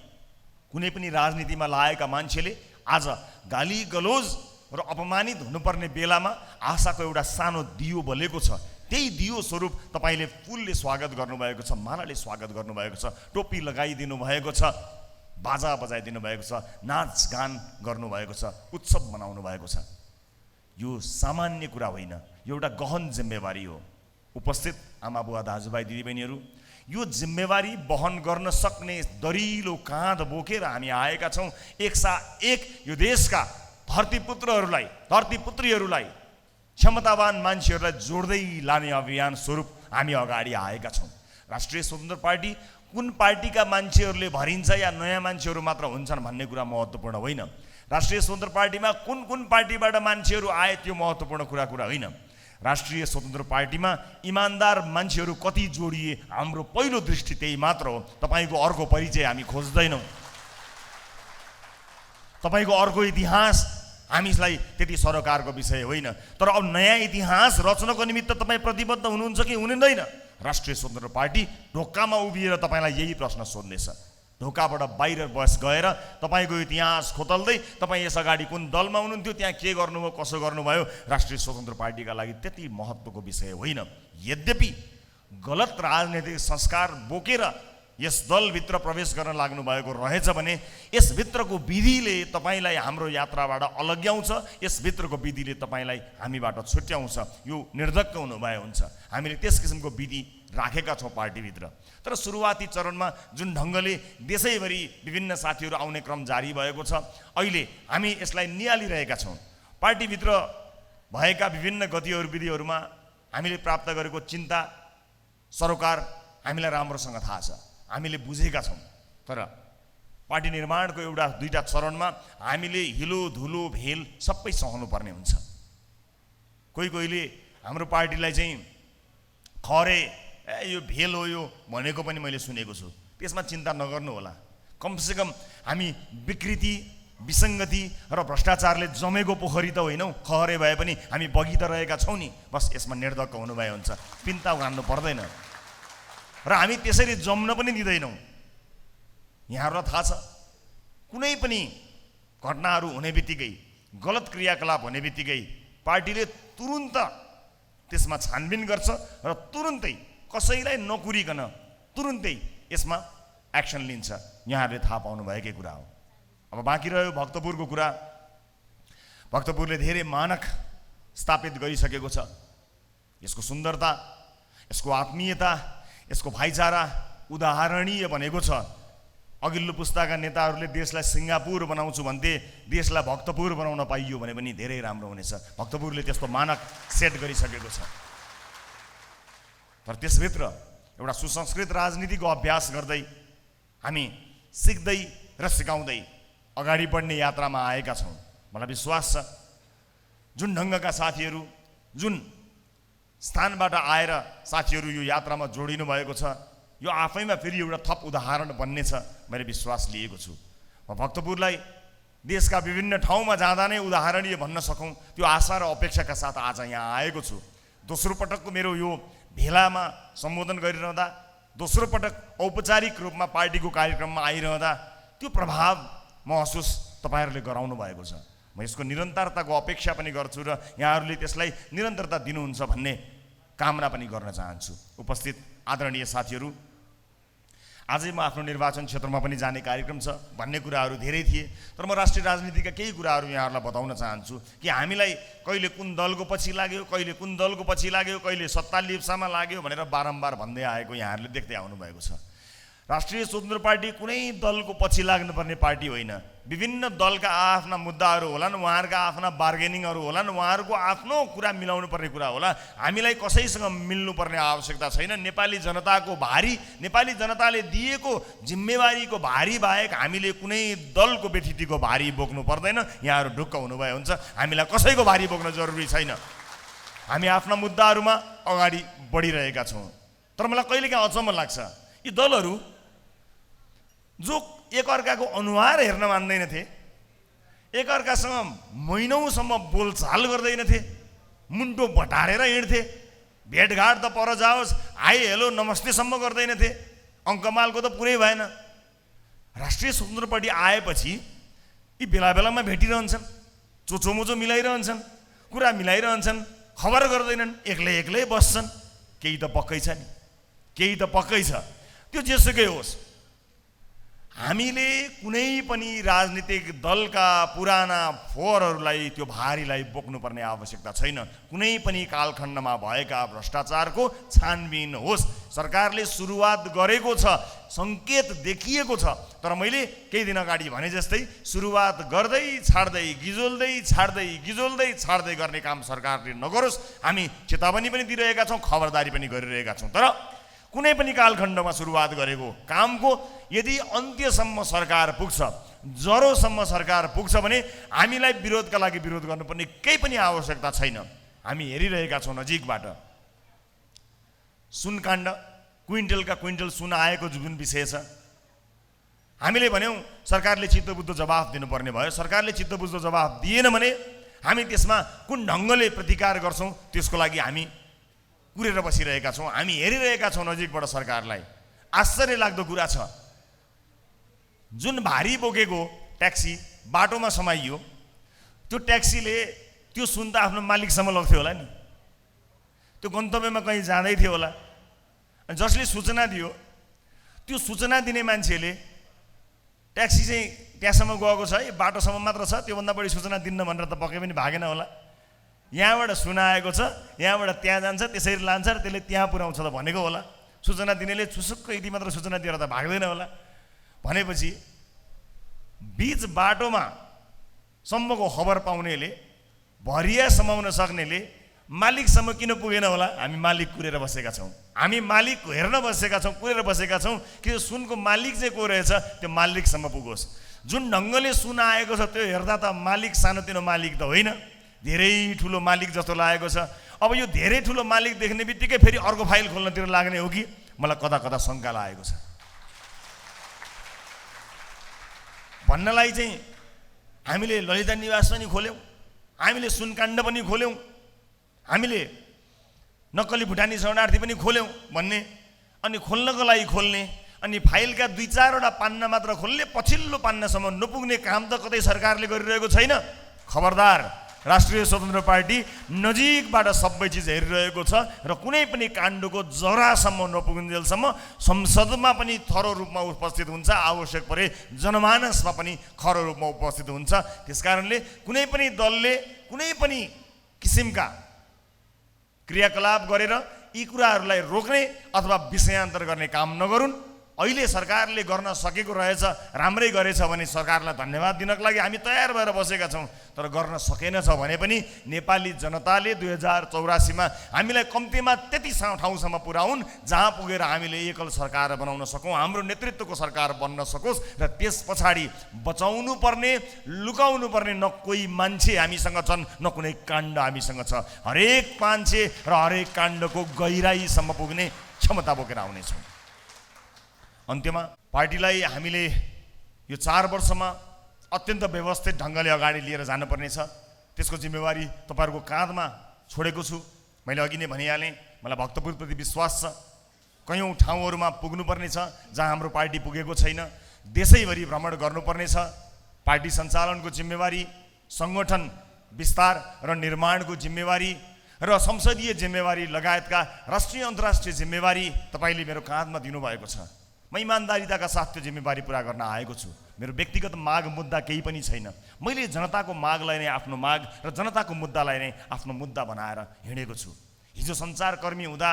कुनै पनि राजनीतिमा लागेका मान्छेले आज गाली गलोज र अपमानित हुनुपर्ने बेलामा आशाको एउटा सानो दियो बलेको छ। त्यही दियो स्वरूप तपाईँले फुलले स्वागत गर्नुभएको छ, मालाले स्वागत गर्नुभएको छ, टोपी लगाइदिनु भएको छ, बाजा बजाइदिनु भएको छ, नाचगान गर्नुभएको छ, उत्सव मनाउनु भएको छ। यो सामान्य कुरा होइन, यो एउटा गहन जिम्मेवारी हो। उपस्थित आमा बुवा दाजुभाइ दिदीबहिनीहरू, यो जिम्मेवारी बहन गर्न सक्ने दरिलो काँध बोकेर हामी आएका छौँ। एक यो देशका धरतीपुत्रहरूलाई, धरतीपुत्रीहरूलाई, क्षमतावान मान्छेहरूलाई जोड्दै लाने अभियान स्वरूप हामी अगाडि आएका छौँ। राष्ट्रिय स्वतन्त्र पार्टी कुन पार्टीका मान्छेहरूले भरिन्छ या नयाँ मान्छेहरू मात्र हुन्छन् भन्ने कुरा महत्त्वपूर्ण होइन। राष्ट्रिय स्वतन्त्र पार्टीमा कुन कुन पार्टीबाट मान्छेहरू आए त्यो महत्त्वपूर्ण कुरा होइन। राष्ट्रिय स्वतन्त्र पार्टीमा इमान्दार मान्छेहरू कति जोडिए हाम्रो पहिलो दृष्टि त्यही मात्र हो। तपाईँको अर्को परिचय हामी खोज्दैनौँ, तपाईँको अर्को इतिहास हामीलाई त्यति सरोकारको विषय होइन। तर अब नयाँ इतिहास रच्नको निमित्त तपाईँ प्रतिबद्ध हुनुहुन्छ कि हुनुहुँदैन? राष्ट्रिय स्वतन्त्र पार्टी ढोकामा उभिएर तपाईँलाई यही प्रश्न सोध्नेछ। ढोकाबाट बाहिर गएर तपाईँको इतिहास खोतल्दै तपाईँ यस अगाडि कुन दलमा हुनुहुन्थ्यो, त्यहाँ के गर्नुभयो, कसो गर्नुभयो, राष्ट्रिय स्वतन्त्र पार्टीका लागि त्यति महत्त्वको विषय होइन। यद्यपि गलत राजनैतिक संस्कार बोकेर यस दलभित्र प्रवेश गर्न लाग्नु भएको रहेछ भने यसभित्रको विधिले तपाईँलाई हाम्रो यात्राबाट अलग्याउँछ, यसभित्रको विधिले तपाईँलाई हामीबाट छुट्याउँछ। यो निर्धक्क हुनुभए हुन्छ। हामीले त्यस किसिमको विधि राखेका छौँ पार्टीभित्र। तर सुरुवाती चरणमा जुन ढङ्गले देशैभरि विभिन्न साथीहरू आउने क्रम जारी भएको छ, अहिले हामी यसलाई निहालिरहेका छौँ। पार्टीभित्र भएका विभिन्न गतिविधिहरूमा हामीले प्राप्त गरेको चिन्ता सरोकार हामीलाई राम्रोसँग थाहा छ, हामीले बुझेका छौँ। तर पार्टी निर्माणको एउटा दुईटा चरणमा हामीले हिलो धुलो भेल सबै सहनु पर्ने हुन्छ। कोहीले हाम्रो पार्टीलाई चाहिँ खरे यो भेल हो यो भनेको पनि मैले सुनेको छु। त्यसमा चिन्ता नगर्नु होला। कमसेकम हामी विकृति, विसङ्गति र भ्रष्टाचारले जमेको पोखरी त होइनौँ। खहरे भए पनि हामी बगी त रहेका छौँ नि। बस यसमा निर्धक्क हुनुभए हुन्छ, पिन्ता उघाल्नु पर्दैन। र हामी त्यसरी जम्न पनि दिँदैनौँ। यहाँहरूलाई थाहा छ, कुनै पनि घटनाहरू हुने बित्तिकै, गलत क्रियाकलाप हुने बित्तिकै पार्टीले तुरुन्त त्यसमा छानबिन गर्छ र तुरुन्तै कसैलाई नकुरिकन तुरुन्तै यसमा एक्सन लिन्छ। यहाँहरूले थाहा पाउनु भएकै कुरा हो। अब बाँकी रह्यो भक्तपुरको कुरा। भक्तपुरले धेरै मानक स्थापित गरिसकेको छ। यसको सुन्दरता, यसको आत्मीयता, यसको भाइचारा उदाहरणीय बनेको छ। अघिल्लो पुस्ताका नेताहरूले देशलाई सिङ्गापुर बनाउँछु भन्थे, देशलाई भक्तपुर बनाउन पाइयो भने पनि धेरै राम्रो हुनेछ। भक्तपुरले त्यस्तो मानक सेट गरिसकेको छ। तर त्यसभित्र एउटा सुसंस्कृत राजनीतिको अभ्यास गर्दै हामी सिक्दै र सिकाउँदै अगाडि बढ्ने यात्रामा आएका छौँ। मलाई विश्वास छ जुन ढङ्गका साथीहरू, जुन स्थानबाट आएर साथीहरू यो यात्रामा जोडिनु भएको छ, यो आफैमा फेरि एउटा थप उदाहरण बन्नेछ मैले विश्वास लिएको छु। म भक्तपुरलाई देशका विभिन्न ठाउँमा जाँदा नै उदाहरणीय भन्न सकौँ त्यो आशा र अपेक्षाका साथ आज यहाँ आएको छु। दोस्रो पटकको मेरो यो भेलामा सम्बोधन गरिरहँदा, दोस्रो पटक औपचारिक रूपमा पार्टीको कार्यक्रममा आइरहँदा त्यो प्रभाव महसुस तपाईँहरूले गराउनु भएको छ। म यसको निरन्तरताको अपेक्षा पनि गर्छु र यहाँहरूले त्यसलाई निरन्तरता दिनुहुन्छ भन्ने कामना पनि गर्न चाहन्छु। उपस्थित आदरणीय साथीहरू, आजै म आफ्नो निर्वाचन क्षेत्रमा पनि जाने कार्यक्रम छ भन्ने कुराहरू धेरै थिए। तर म राष्ट्रिय राजनीतिका केही कुराहरू यहाँहरूलाई बताउन चाहन्छु कि हामीलाई कहिले कुन दलको पछि लाग्यो, कहिले कुन दलको पछि लाग्यो, कहिले सत्ता लिप्सामा लाग्यो भनेर बारम्बार भन्दै आएको यहाँहरूले देख्दै आउनुभएको छ। राष्ट्रिय स्वतन्त्र पार्टी कुनै दलको पछि लाग्नुपर्ने पार्टी होइन। विभिन्न दलका आफ्ना मुद्दाहरू होलान्, उहाँहरूका आफ्ना बार्गेनिङहरू होलान्, उहाँहरूको आफ्नो कुरा मिलाउनु पर्ने कुरा होला। हामीलाई कसैसँग मिल्नुपर्ने आवश्यकता छैन। नेपाली जनताको भारी, नेपाली जनताले दिएको जिम्मेवारीको भारी बाहेक हामीले कुनै दलको व्यतिथिको भारी बोक्नु पर्दैन। यहाँहरू ढुक्क हुनुभए हुन्छ। हामीलाई कसैको भारी बोक्न जरुरी छैन। हामी आफ्ना मुद्दाहरूमा अगाडि बढिरहेका छौँ। तर मलाई कहिलेकाहीँ अचम्म लाग्छ, यी दलहरू जो एकअर्काको अनुहार हेर्न मान्दैनथे, एकअर्कासँग महिनौसम्म बोलचाल गर्दैनथे, मुन्टो बटारेर हिँड्थे, भेटघाट त पर जाओस् हाई हेलो नमस्तेसम्म गर्दैनथे, अङ्कमालको त पुरै भएन। राष्ट्रिय स्वतन्त्र पार्टी आएपछि यी बेला बेलामा भेटिरहन्छन्, चोचोमोचो मिलाइरहन्छन्, कुरा मिलाइरहन्छन्, खबर गर्दैनन्, एक्लै एक्लै बस्छन्। केही त पक्कै छ नि, केही त पक्कै छ। त्यो जेसुकै होस्, हामीले कुनै पनि राजनीतिक दलका पुराना फोहोरहरूलाई, त्यो भारीलाई बोक्नुपर्ने आवश्यकता छैन। कुनै पनि कालखण्डमा भएका भ्रष्टाचारको छानबिन होस्। सरकारले सुरुवात गरेको छ, सङ्केत देखिएको छ। तर मैले केही दिन अगाडि भने जस्तै सुरुवात गर्दै छाड्दै, गिजोल्दै छाड्दै, गिजोल्दै छाड्दै गर्ने काम सरकारले नगरोस्। हामी चेतावनी पनि दिइरहेका छौँ, खबरदारी पनि गरिरहेका छौँ। तर कुनै पनि कालखण्डमा सुरुवात गरेको कामको यदि अन्त्यसम्म सरकार पुग्छ, जरोसम्म सरकार पुग्छ भने हामीलाई विरोधका लागि विरोध गर्नुपर्ने केही पनि आवश्यकता छैन। हामी हेरिरहेका छौँ नजिकबाट। सुनकाण्ड, क्विन्टलका क्विन्टल सुन आएको जुन विषय छ, हामीले भन्यौँ सरकारले चित्तबुद्ध जवाफ दिनुपर्ने भयो। सरकारले चित्तबुद्ध जवाफ दिएन भने हामी त्यसमा कुन ढङ्गले प्रतिकार गर्छौँ त्यसको लागि हामी कुरेर बसिरहेका छौँ। हामी हेरिरहेका छौँ नजिकबाट सरकारलाई। आश्चर्य लाग्दो कुरा छ, जुन भारी बोकेको ट्याक्सी बाटोमा समाइयो, त्यो ट्याक्सीले त्यो सुन त आफ्नो मालिकसम्म लग्थ्यो होला नि, त्यो गन्तव्यमा कहीँ जाँदै थियो होला। अनि जसले सूचना दियो, त्यो सूचना दिने मान्छेले ट्याक्सी चाहिँ त्यहाँसम्म गएको छ है, बाटोसम्म मात्र छ, त्योभन्दा बढी सूचना दिन्न भनेर त पक्कै पनि भागेन होला। यहाँबाट सुनाएको छ, यहाँबाट त्यहाँ जान्छ, त्यसरी लान्छ र त्यसले त्यहाँ पुर्याउँछ त भनेको होला। सूचना दिनेले छुसुक्क यति मात्र सूचना दिएर त भाग्दैन होला। भनेपछि बीच बाटोमा सम्मको खबर पाउनेले, भरिया समाउन सक्नेले मालिकसम्म किन पुगेन होला? हामी मालिक कुरेर बसेका छौँ। हामी मालिक हेर्न बसेका छौँ, कुरेर बसेका छौँ कि सुनको मालिक चाहिँ को रहेछ, त्यो मालिकसम्म पुगोस्। जुन ढङ्गले सुन आएको छ त्यो हेर्दा त मालिक सानोतिनो मालिक त होइन, धेरै ठुलो मालिक जस्तो लागेको छ। अब यो धेरै ठुलो मालिक देख्ने बित्तिकै फेरि अर्को फाइल खोल्नतिर लाग्ने हो कि? मलाई कता कता शङ्का लागेको छ। भन्नलाई चाहिँ हामीले ललिता निवास पनि खोल्यौँ, हामीले सुनकाण्ड पनि खोल्यौँ, हामीले नक्कली भुटानी शरणार्थी पनि खोल्यौँ भन्ने, अनि खोल्नको लागि खोल्ने, अनि फाइलका 2-4वटा पान्ना मात्र खोल्ने, पछिल्लो पान्नासम्म नपुग्ने काम त कतै सरकारले गरिरहेको छैन। खबरदार, राष्ट्रिय स्वतन्त्र पार्टी नजिकबाट सबै चिज हेरिरहेको छ र कुनै पनि काण्डको जरासम्म नपुगिन्जेलसम्म संसदमा पनि थरो रूपमा उपस्थित हुन्छ, आवश्यक परे जनमानसमा पनि खरो रूपमा उपस्थित हुन्छ। त्यसकारणले कुनै पनि दलले कुनै पनि किसिमका क्रियाकलाप गरेर यी कुराहरूलाई रोक्ने अथवा विषयान्तर गर्ने काम नगरून्। अहिले सरकारले गर्न सकेको रहेछ, राम्रै गरेछ भने सरकारलाई धन्यवाद दिनको लागि हामी तयार भएर बसेका छौँ। तर गर्न सकेनछ भने पनि नेपाली जनताले 2084मा हामीलाई कम्तीमा त्यति ठाउँसम्म पुर्याउन् जहाँ पुगेर हामीले एकल सरकार बनाउन सकौँ, हाम्रो नेतृत्वको सरकार बन्न सकोस्। र त्यस पछाडि बचाउनु पर्ने, लुकाउनु पर्ने न कोही मान्छे हामीसँग छन्, न कुनै काण्ड हामीसँग छ। हरेक मान्छे र हरेक काण्डको गहिराईसम्म पुग्ने क्षमता बोकेर आउनेछौँ। अन्त्यमा पार्टीलाई हामीले यो 4 वर्षमा अत्यन्त व्यवस्थित ढङ्गले अगाडि लिएर जानुपर्ने छ। त्यसको जिम्मेवारी तपाईँहरूको काँधमा छोडेको छु। मैले अघि नै भनिहालेँ, मलाई भक्तपुरप्रति विश्वास छ। कयौँ ठाउँहरूमा पुग्नुपर्ने छ जहाँ हाम्रो पार्टी पुगेको छैन। देशैभरि भ्रमण गर्नुपर्ने छ। पार्टी सञ्चालनको जिम्मेवारी, सङ्गठन विस्तार र निर्माणको जिम्मेवारी र संसदीय जिम्मेवारी लगायतका राष्ट्रिय अन्तर्राष्ट्रिय जिम्मेवारी तपाईँले मेरो काँधमा दिनुभएको छ। म इमान्दारिताका साथ त्यो जिम्मेवारी पुरा गर्न आएको छु। मेरो व्यक्तिगत माग मुद्दा केही पनि छैन। मैले जनताको मागलाई नै आफ्नो माग र जनताको मुद्दालाई नै आफ्नो मुद्दा बनाएर हिँडेको छु। हिजो सञ्चारकर्मी हुँदा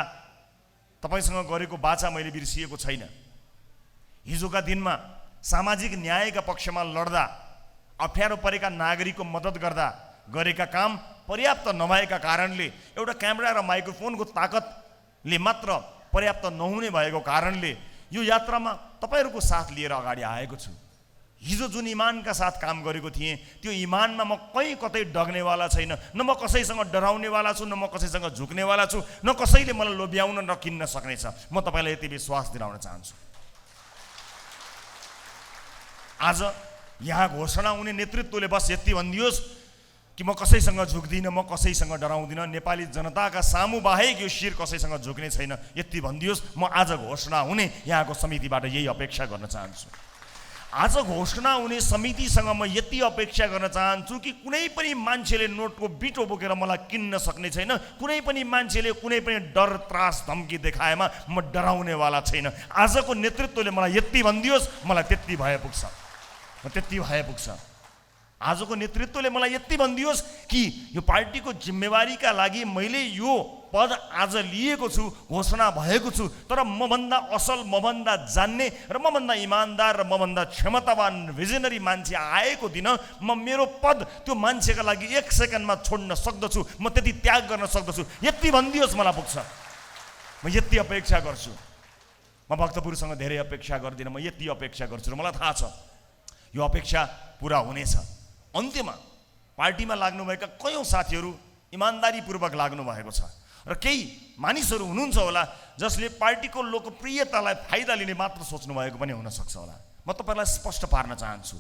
तपाईँसँग गरेको बाचा मैले बिर्सिएको छैन। हिजोका दिनमा सामाजिक न्यायका पक्षमा लड्दा, अप्ठ्यारो परेका नागरिकको मद्दत गर्दा गरेका काम पर्याप्त नभएका कारणले, एउटा क्यामेरा र माइक्रोफोनको ताकतले मात्र पर्याप्त नहुने भएको कारणले यो यात्रामा तपाईँहरूको साथ लिएर अगाडि आएको छु। हिजो जुन इमानका साथ काम गरेको थिएँ, त्यो इमानमा म कतै डग्नेवाला छैन। न म कसैसँग डराउनेवाला छु, न म कसैसँग झुक्नेवाला छु, न कसैले मलाई लोभ्याउन र किन्न सक्नेछ। म तपाईँलाई यति विश्वास दिलाउन चाहन्छु। आज यहाँ घोषणा हुने नेतृत्वले बस यति भनिदियोस् कि म कसैसँग झुक्दिनँ, म कसैसँग डराउँदिनँ, नेपाली जनताका सामु बाहेक यो शिर कसैसँग झुक्ने छैन, यति भनिदियोस्। म आज घोषणा हुने यहाँको समितिबाट यही अपेक्षा गर्न चाहन्छु। आज घोषणा हुने समितिसँग म यति अपेक्षा गर्न चाहन्छु कि कुनै पनि मान्छेले नोटको बिटो बोकेर मलाई किन्न सक्ने छैन। कुनै पनि मान्छेले कुनै पनि डर, त्रास, धम्की देखाएमा म डराउनेवाला छैन। आजको नेतृत्वले मलाई यति भनिदियोस्, मलाई त्यति भए पुग्छ, म त्यति भए पुग्छ। आजको नेतृत्वले मलाई यति भनिदियोस् कि यो पार्टीको जिम्मेवारीका लागि मैले यो पद आज लिएको छु, घोषणा भएको छु। तर मभन्दा असल, मभन्दा जान्ने र मभन्दा इमान्दार र मभन्दा क्षमतावान भिजनरी मान्छे आएको दिन म मेरो पद त्यो मान्छेका लागि 1 सेकेन्डमा छोड्न सक्दछु, म त्यति त्याग गर्न सक्दछु। यति भनिदियोस्, मलाई पुग्छ। म यति अपेक्षा गर्छु। म भक्तपुरसँग धेरै अपेक्षा गर्दिनँ, म यति अपेक्षा गर्छु र मलाई थाहा छ यो अपेक्षा पुरा हुनेछ। अन्त्यमा पार्टीमा लाग्नुभएका कयौँ साथीहरू इमान्दारीपूर्वक लाग्नु भएको छ र केही मानिसहरू हुनुहुन्छ होला जसले पार्टीको लोकप्रियतालाई फाइदा लिने मात्र सोच्नु भएको पनि हुनसक्छ होला। म तपाईँलाई स्पष्ट पार्न चाहन्छु,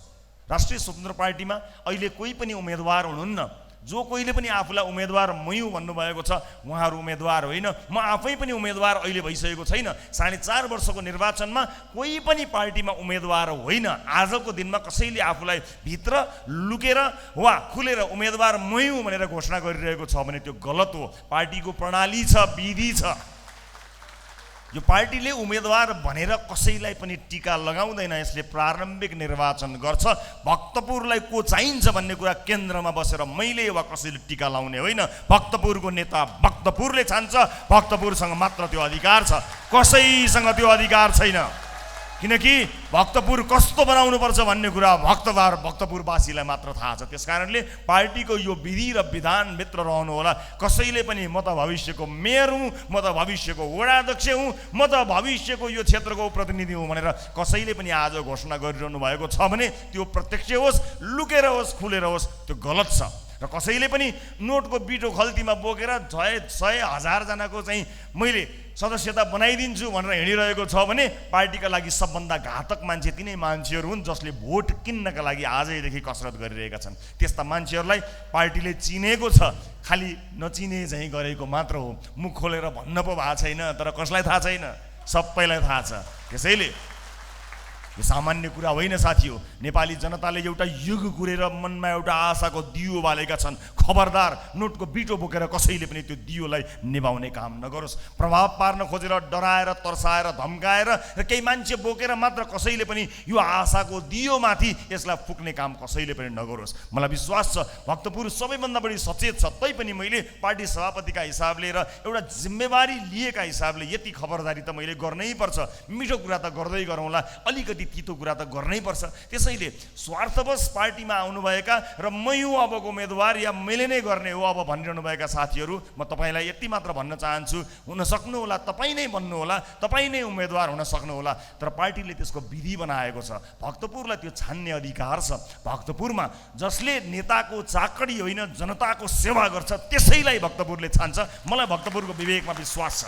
राष्ट्रिय स्वतन्त्र पार्टीमा अहिले कोही पनि उम्मेदवार हुनुहुन्न। जो कोहीले पनि आफूलाई उम्मेदवार मयु भन्नुभएको छ उहाँहरू उम्मेदवार होइन। म आफै पनि उम्मेदवार अहिले भइसकेको छैन। 4.5 वर्षको निर्वाचनमा कोही पनि पार्टीमा उम्मेदवार होइन। आजको दिनमा कसैले आफूलाई भित्र लुकेर वा खुलेर उम्मेदवार मयु भनेर घोषणा गरिरहेको छ भने त्यो गलत हो। पार्टीको प्रणाली छ, विधि छ। यो पार्टीले उम्मेदवार भनेर कसैलाई पनि टीका लगाउँदैन। यसले प्रारम्भिक निर्वाचन गर्छ। भक्तपुरलाई को चाहिन्छ भन्ने कुरा केन्द्रमा बसेर मैले वा कसैले टीका लाउने होइन। भक्तपुरको नेता भक्तपुरले छान्छ। भक्तपुरसँग मात्र त्यो अधिकार छ, कसैसँग त्यो अधिकार छैन। किनकि भक्तपुर कस्तो बनाउनुपर्छ भन्ने कुरा भक्तपुरवासीलाई मात्र थाहा छ। त्यसकारणले पार्टीको यो विधि र विधानभित्र रहनु होला। कसैले पनि म त भविष्यको मेयर हुँ, म त भविष्यको वडाध्यक्ष हुँ, म त भविष्यको यो क्षेत्रको प्रतिनिधि हुँ भनेर कसैले पनि आज घोषणा गरिरहनु भएको छ भने त्यो प्रत्यक्ष होस्, लुकेर होस्, खुलेर होस्, त्यो गलत छ। र कसैले पनि नोटको बिटो खल्तीमा बोकेर 100,000 जनाको चाहिँ मैले सदस्यता बनाइदिन्छु भनेर हिँडिरहेको छ भने पार्टीका लागि सबभन्दा घातक मान्छे तिनै मान्छेहरू हुन् जसले भोट किन्नका लागि आजैदेखि कसरत गरिरहेका छन्। त्यस्ता मान्छेहरूलाई पार्टीले चिनेको छ, खालि नचिने चाहिँ गरेको मात्र हो। मुख खोलेर भन्न पो भएको छैन, तर कसलाई थाहा छैन? सबैलाई थाहा छ। त्यसैले यो सामान्य कुरा होइन साथी हो। नेपाली जनताले एउटा युग कुरेर मनमा एउटा आशाको दियो बालेका छन्। खबरदार नोटको बिटो बोकेर कसैले पनि त्यो दियोलाई निभाउने काम नगरोस्। प्रभाव पार्न खोजेर डराएर, तर्साएर, धम्काएर र केही मान्छे बोकेर मात्र कसैले पनि यो आशाको दियोमाथि यसलाई फुक्ने काम कसैले पनि नगरोस्। मलाई विश्वास छ भक्तपुर सबैभन्दा बढी सचेत छ। तैपनि मैले पार्टी सभापतिका हिसाबले र एउटा जिम्मेवारी लिएका हिसाबले यति खबरदारी त मैले गर्नै पर्छ। मिठो कुरा त गर्दै गरौँला, अलिकति तितो कुरा त गर्नै पर्छ। त्यसैले स्वार्थवश पार्टीमा आउनुभएका र म यो अबको उम्मेदवार या मैले नै गर्ने हो अब भनिरहनुभएका साथीहरू, म तपाईँलाई यति मात्र भन्न चाहन्छु, हुन सक्नुहोला तपाईँ नै बन्नुहोला, तपाईँ नै उम्मेदवार हुन सक्नुहोला, तर पार्टीले त्यसको विधि बनाएको छ। भक्तपुरलाई त्यो छान्ने अधिकार छ। भक्तपुरमा जसले नेताको चाकडी होइन जनताको सेवा गर्छ त्यसैलाई भक्तपुरले छान्छ। मलाई भक्तपुरको विवेकमा विश्वास छ।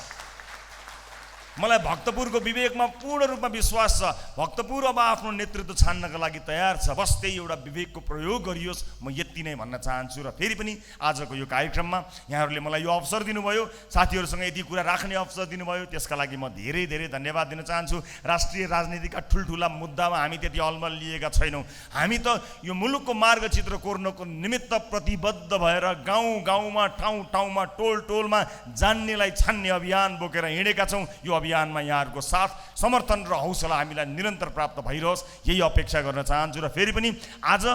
मलाई भक्तपुरको विवेकमा पूर्ण रूपमा विश्वास छ। भक्तपुर अब आफ्नो नेतृत्व छान्नका लागि तयार छ। बस त्यही एउटा विवेकको प्रयोग गरियोस्, म यति नै भन्न चाहन्छु। र फेरि पनि आजको यो कार्यक्रममा यहाँहरूले मलाई यो अवसर दिनुभयो, साथीहरूसँग यति कुरा राख्ने अवसर दिनुभयो, त्यसका लागि म धेरै धेरै धन्यवाद दिन चाहन्छु। राष्ट्रिय राजनीतिका ठुल्ठुला मुद्दामा हामी त्यति अलमल लिएका छैनौँ। हामी त यो मुलुकको मार्गचित्र कोर्नको निमित्त प्रतिबद्ध भएर गाउँ गाउँमा, ठाउँ ठाउँमा, टोल टोलमा जान्नेलाई छान्ने अभियान बोकेर हिँडेका छौँ। यो अभियानमा यहाँहरूको साथ, समर्थन र हौसला हामीलाई निरन्तर प्राप्त भइरहोस्, यही अपेक्षा गर्न चाहन्छु। र फेरि पनि आज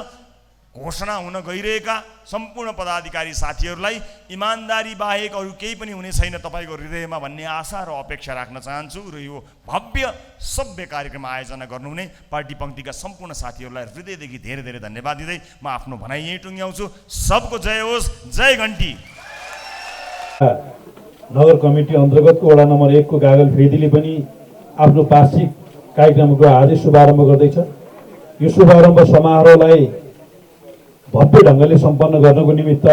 घोषणा हुन गइरहेका सम्पूर्ण पदाधिकारी साथीहरूलाई इमान्दारी बाहेक अरू केही पनि हुने छैन तपाईँको हृदयमा भन्ने आशा र अपेक्षा राख्न चाहन्छु। र यो भव्य सभ्य कार्यक्रम आयोजना गर्नुहुने पार्टी पङ्क्तिका सम्पूर्ण साथीहरूलाई हृदयदेखि धेरै धेरै धन्यवाद दिँदै म आफ्नो भनाइ यहीँ टुङ्ग्याउँछु। सबको जय होस्, जय घन्टी। नगर कमिटी अन्तर्गतको वडा नम्बर 1 को गागल फेदीले पनि आफ्नो वार्षिक कार्यक्रमको आजै शुभारम्भ गर्दैछ। यो शुभारम्भ समारोहलाई भव्य ढङ्गले सम्पन्न गर्नको निमित्त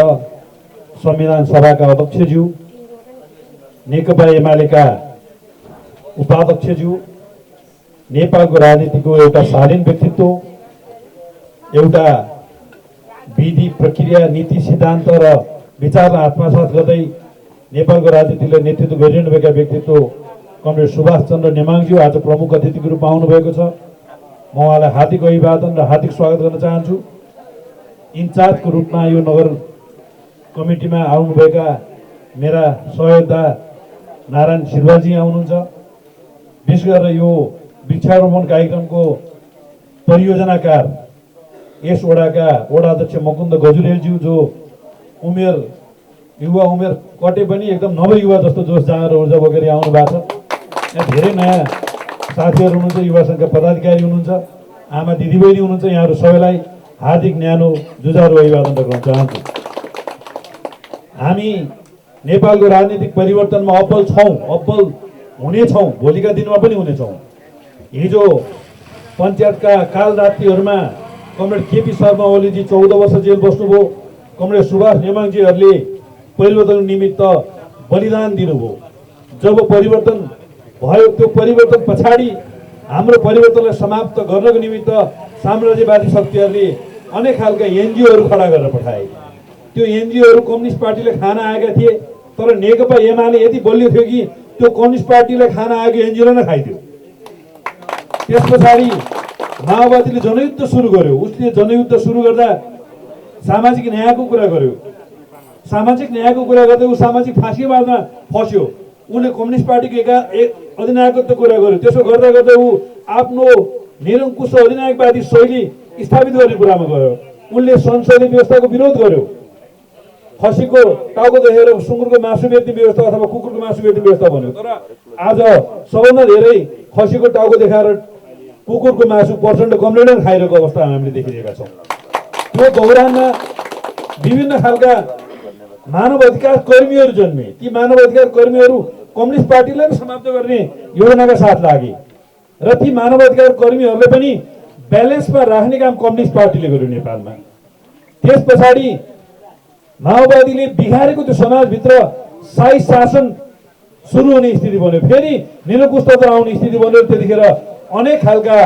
संविधान सभाका अध्यक्षज्यू, नेकपा एमालेका उपाध्यक्षज्यू, नेपालको राजनीतिको एउटा शालीन व्यक्तित्व, एउटा विधि, प्रक्रिया, नीति, सिद्धान्त र विचारलाई आत्मसात गर्दै नेपालको राजनीतिलाई नेतृत्व गरिरहनुभएका व्यक्तित्व कमरेड सुभाष चन्द्र नेमाङज्यू आज प्रमुख अतिथिको रूपमा आउनुभएको छ। म उहाँलाई हार्दिक अभिवादन र हार्दिक स्वागत गर्न चाहन्छु। इन्चार्जको रूपमा यो नगर कमिटीमा आउनुभएका मेरा सहयोगदा नारायण शिरवाजी आउनुहुन्छ। विशेष गरेर यो वृक्षारोपण कार्यक्रमको परियोजनाकार यस वडाका वडा अध्यक्ष मुकुन्द गजुरेलज्यू, जो युवा उमेर कटे पनि एकदम नवयुवा जस्तो जोस जाँगर ऊर्जा बोकेर आउनु भएको छ। यहाँ धेरै नयाँ साथीहरू हुनुहुन्छ, युवा सङ्घका पदाधिकारी हुनुहुन्छ, आमा दिदीबहिनी हुनुहुन्छ। यहाँहरू सबैलाई हार्दिक न्यानो जुझारु अभिवादन गर्न चाहन्छु। हामी नेपालको राजनीतिक परिवर्तनमा अब्बल छौँ, अब्बल हुनेछौँ, भोलिका दिनमा पनि हुनेछौँ। हिजो पञ्चायतका कालरात्रिहरूमा कमरेड केपी शर्मा ओलीजी 14 वर्ष जेल बस्नुभयो। कमरेड सुभाष नेमाङजीहरूले परिवर्तन निमित्त बलिदान दिनुभयो। जब परिवर्तन भयो त्यो परिवर्तन पछाडि हाम्रो परिवर्तनलाई समाप्त गर्नको निमित्त साम्राज्यवादी शक्तिहरूले अनेक खालका एनजिओहरू खडा गरेर पठाए। त्यो एनजिओहरू कम्युनिस्ट पार्टीले खान आएका थिए, तर नेकपा एमाले यति बलियो थियो कि त्यो कम्युनिस्ट पार्टीले खान आएको एनजिओ नै खाइदियो। त्यस पछाडि माओवादीले जनयुद्ध सुरु गर्यो। उसले जनयुद्ध सुरु गर्दा सामाजिक न्यायको कुरा गर्यो। सामाजिक न्यायको कुरा गर्दै ऊ सामाजिक फाँसीवादमा फस्यो। उसले कम्युनिस्ट पार्टीको अधिनायकत्व कुरा गर्यो। त्यसो गर्दा गर्दै ऊ आफ्नो निरङ्कुश अधिनायकवादी शैली स्थापित गर्ने कुरामा गयो। उनले संसदीय व्यवस्थाको विरोध गर्यो। खसीको टाउको देखेर सुँगुरको मासु बेच्ने व्यवस्था अथवा कुकुरको मासु बेच्ने व्यवस्था भन्यो। तर आज सबभन्दा धेरै खसीको टाउको देखाएर कुकुरको मासु प्रचण्ड कमरेडर खाइरहेको अवस्था हामीले देखिरहेका छौँ। त्यो दौरानमा विभिन्न खालका मानव अधिकार कर्मीहरू जन्मे। ती मानव अधिकार कर्मीहरू कम्युनिस्ट पार्टीलाई समाप्त गर्ने योजनाका साथ लागे र ती मानव अधिकार कर्मीहरूले पनि ब्यालेन्समा राख्ने काम कम्युनिस्ट पार्टीले गर्यो नेपालमा। त्यस पछाडि माओवादीले बिगारेको त्यो समाजभित्र शाही शासन सुरु हुने स्थिति बन्यो। फेरि निरङ्कुशता आउने स्थिति बन्यो। त्यतिखेर अनेक खालका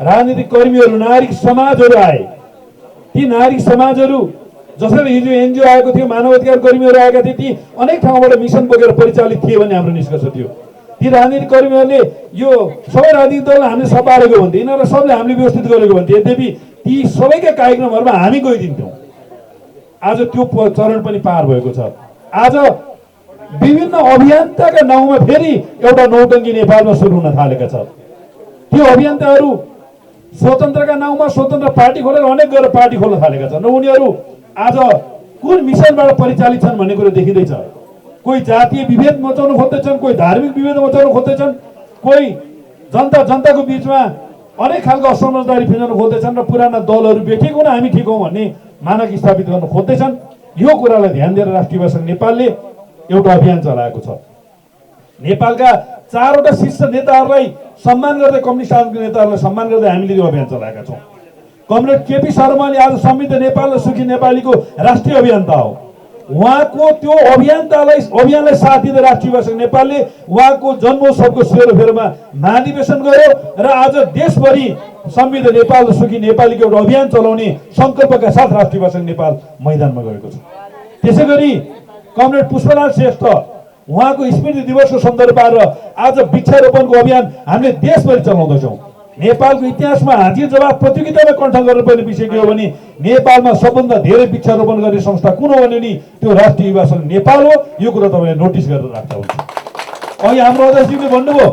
राजनीतिक कर्मीहरू, नागरिक समाजहरू आए। ती नागरिक समाजहरू जसरी हिजो एनजिओ आएको थियो, मानव अधिकार कर्मीहरू आएका थिए, ती अनेक ठाउँबाट मिसन बोकेर परिचालित थिए भन्ने हाम्रो निष्कर्ष थियो। ती राजनीतिक कर्मीहरूले यो सबै राजनीतिक दललाई हामीले सपारेको भन्थे, यिनीहरूलाई सबले हामीले व्यवस्थित गरेको भन्थे। यद्यपि ती सबैका कार्यक्रमहरूमा हामी गइदिन्थ्यौँ। आज त्यो चरण पनि पार भएको छ। आज विभिन्न अभियन्ताका नाउँमा फेरि एउटा नौटङ्की नेपालमा सुरु हुन थालेका छ। त्यो अभियन्ताहरू स्वतन्त्रका नाउँमा स्वतन्त्र पार्टी खोलेर अनेक गरेर पार्टी खोल्न थालेका छन् र उनीहरू आज कुन मिसनबाट परिचालित छन् भन्ने कुरो देखिँदैछ। कोही जातीय विभेद मचाउन खोज्दैछन्, कोही धार्मिक विभेद मचाउन खोज्दैछन्, कोही जनताको बिचमा अनेक खालको असमझदारी फिर्जाउन खोज्दैछन् र पुराना दलहरू बेठिक हुन हामी ठिक हौँ भन्ने मानक स्थापित गर्न खोज्दैछन्। यो कुरालाई ध्यान दिएर राष्ट्रिय सङ्घ नेपालले एउटा अभियान चलाएको छ। नेपालका 4वटा शीर्ष नेताहरूलाई सम्मान गर्दै, कम्युनिस्ट नेताहरूलाई सम्मान गर्दै हामीले यो अभियान चलाएका छौँ। कमरेड केपी शर्माले आज समृद्ध नेपाल र सुखी नेपालीको राष्ट्रिय अभियन्ता हो। उहाँको त्यो अभियानलाई साथ दिँदै राष्ट्रिय सङ्घ नेपालले उहाँको जन्मोत्सवको सेरोफेरोमा महाधिवेशन गर्यो र आज देशभरि समृद्ध नेपाल र सुखी नेपालीको एउटा अभियान चलाउने सङ्कल्पका साथ राष्ट्रिय सङ्घ नेपाल मैदानमा गएको छ। त्यसै गरी कमरेड पुष्पलाल श्रेष्ठ उहाँको स्मृति दिवसको सन्दर्भमा आज वृक्षारोपणको अभियान हामीले देशभरि चलाउँदैछौँ। नेपालको इतिहासमा हाजिर जवाब प्रतियोगितामा कण्ठ गर्नुपर्ने विषय के हो भने नेपालमा सबभन्दा धेरै वृक्षारोपण गर्ने संस्था कुन हो भने नि त्यो राष्ट्रिय युवा सङ्घ नेपाल हो। यो कुरा तपाईँले नोटिस गरेर राख्दा हुन्छ। अहिले हाम्रो अध्यक्षजीले भन्नुभयो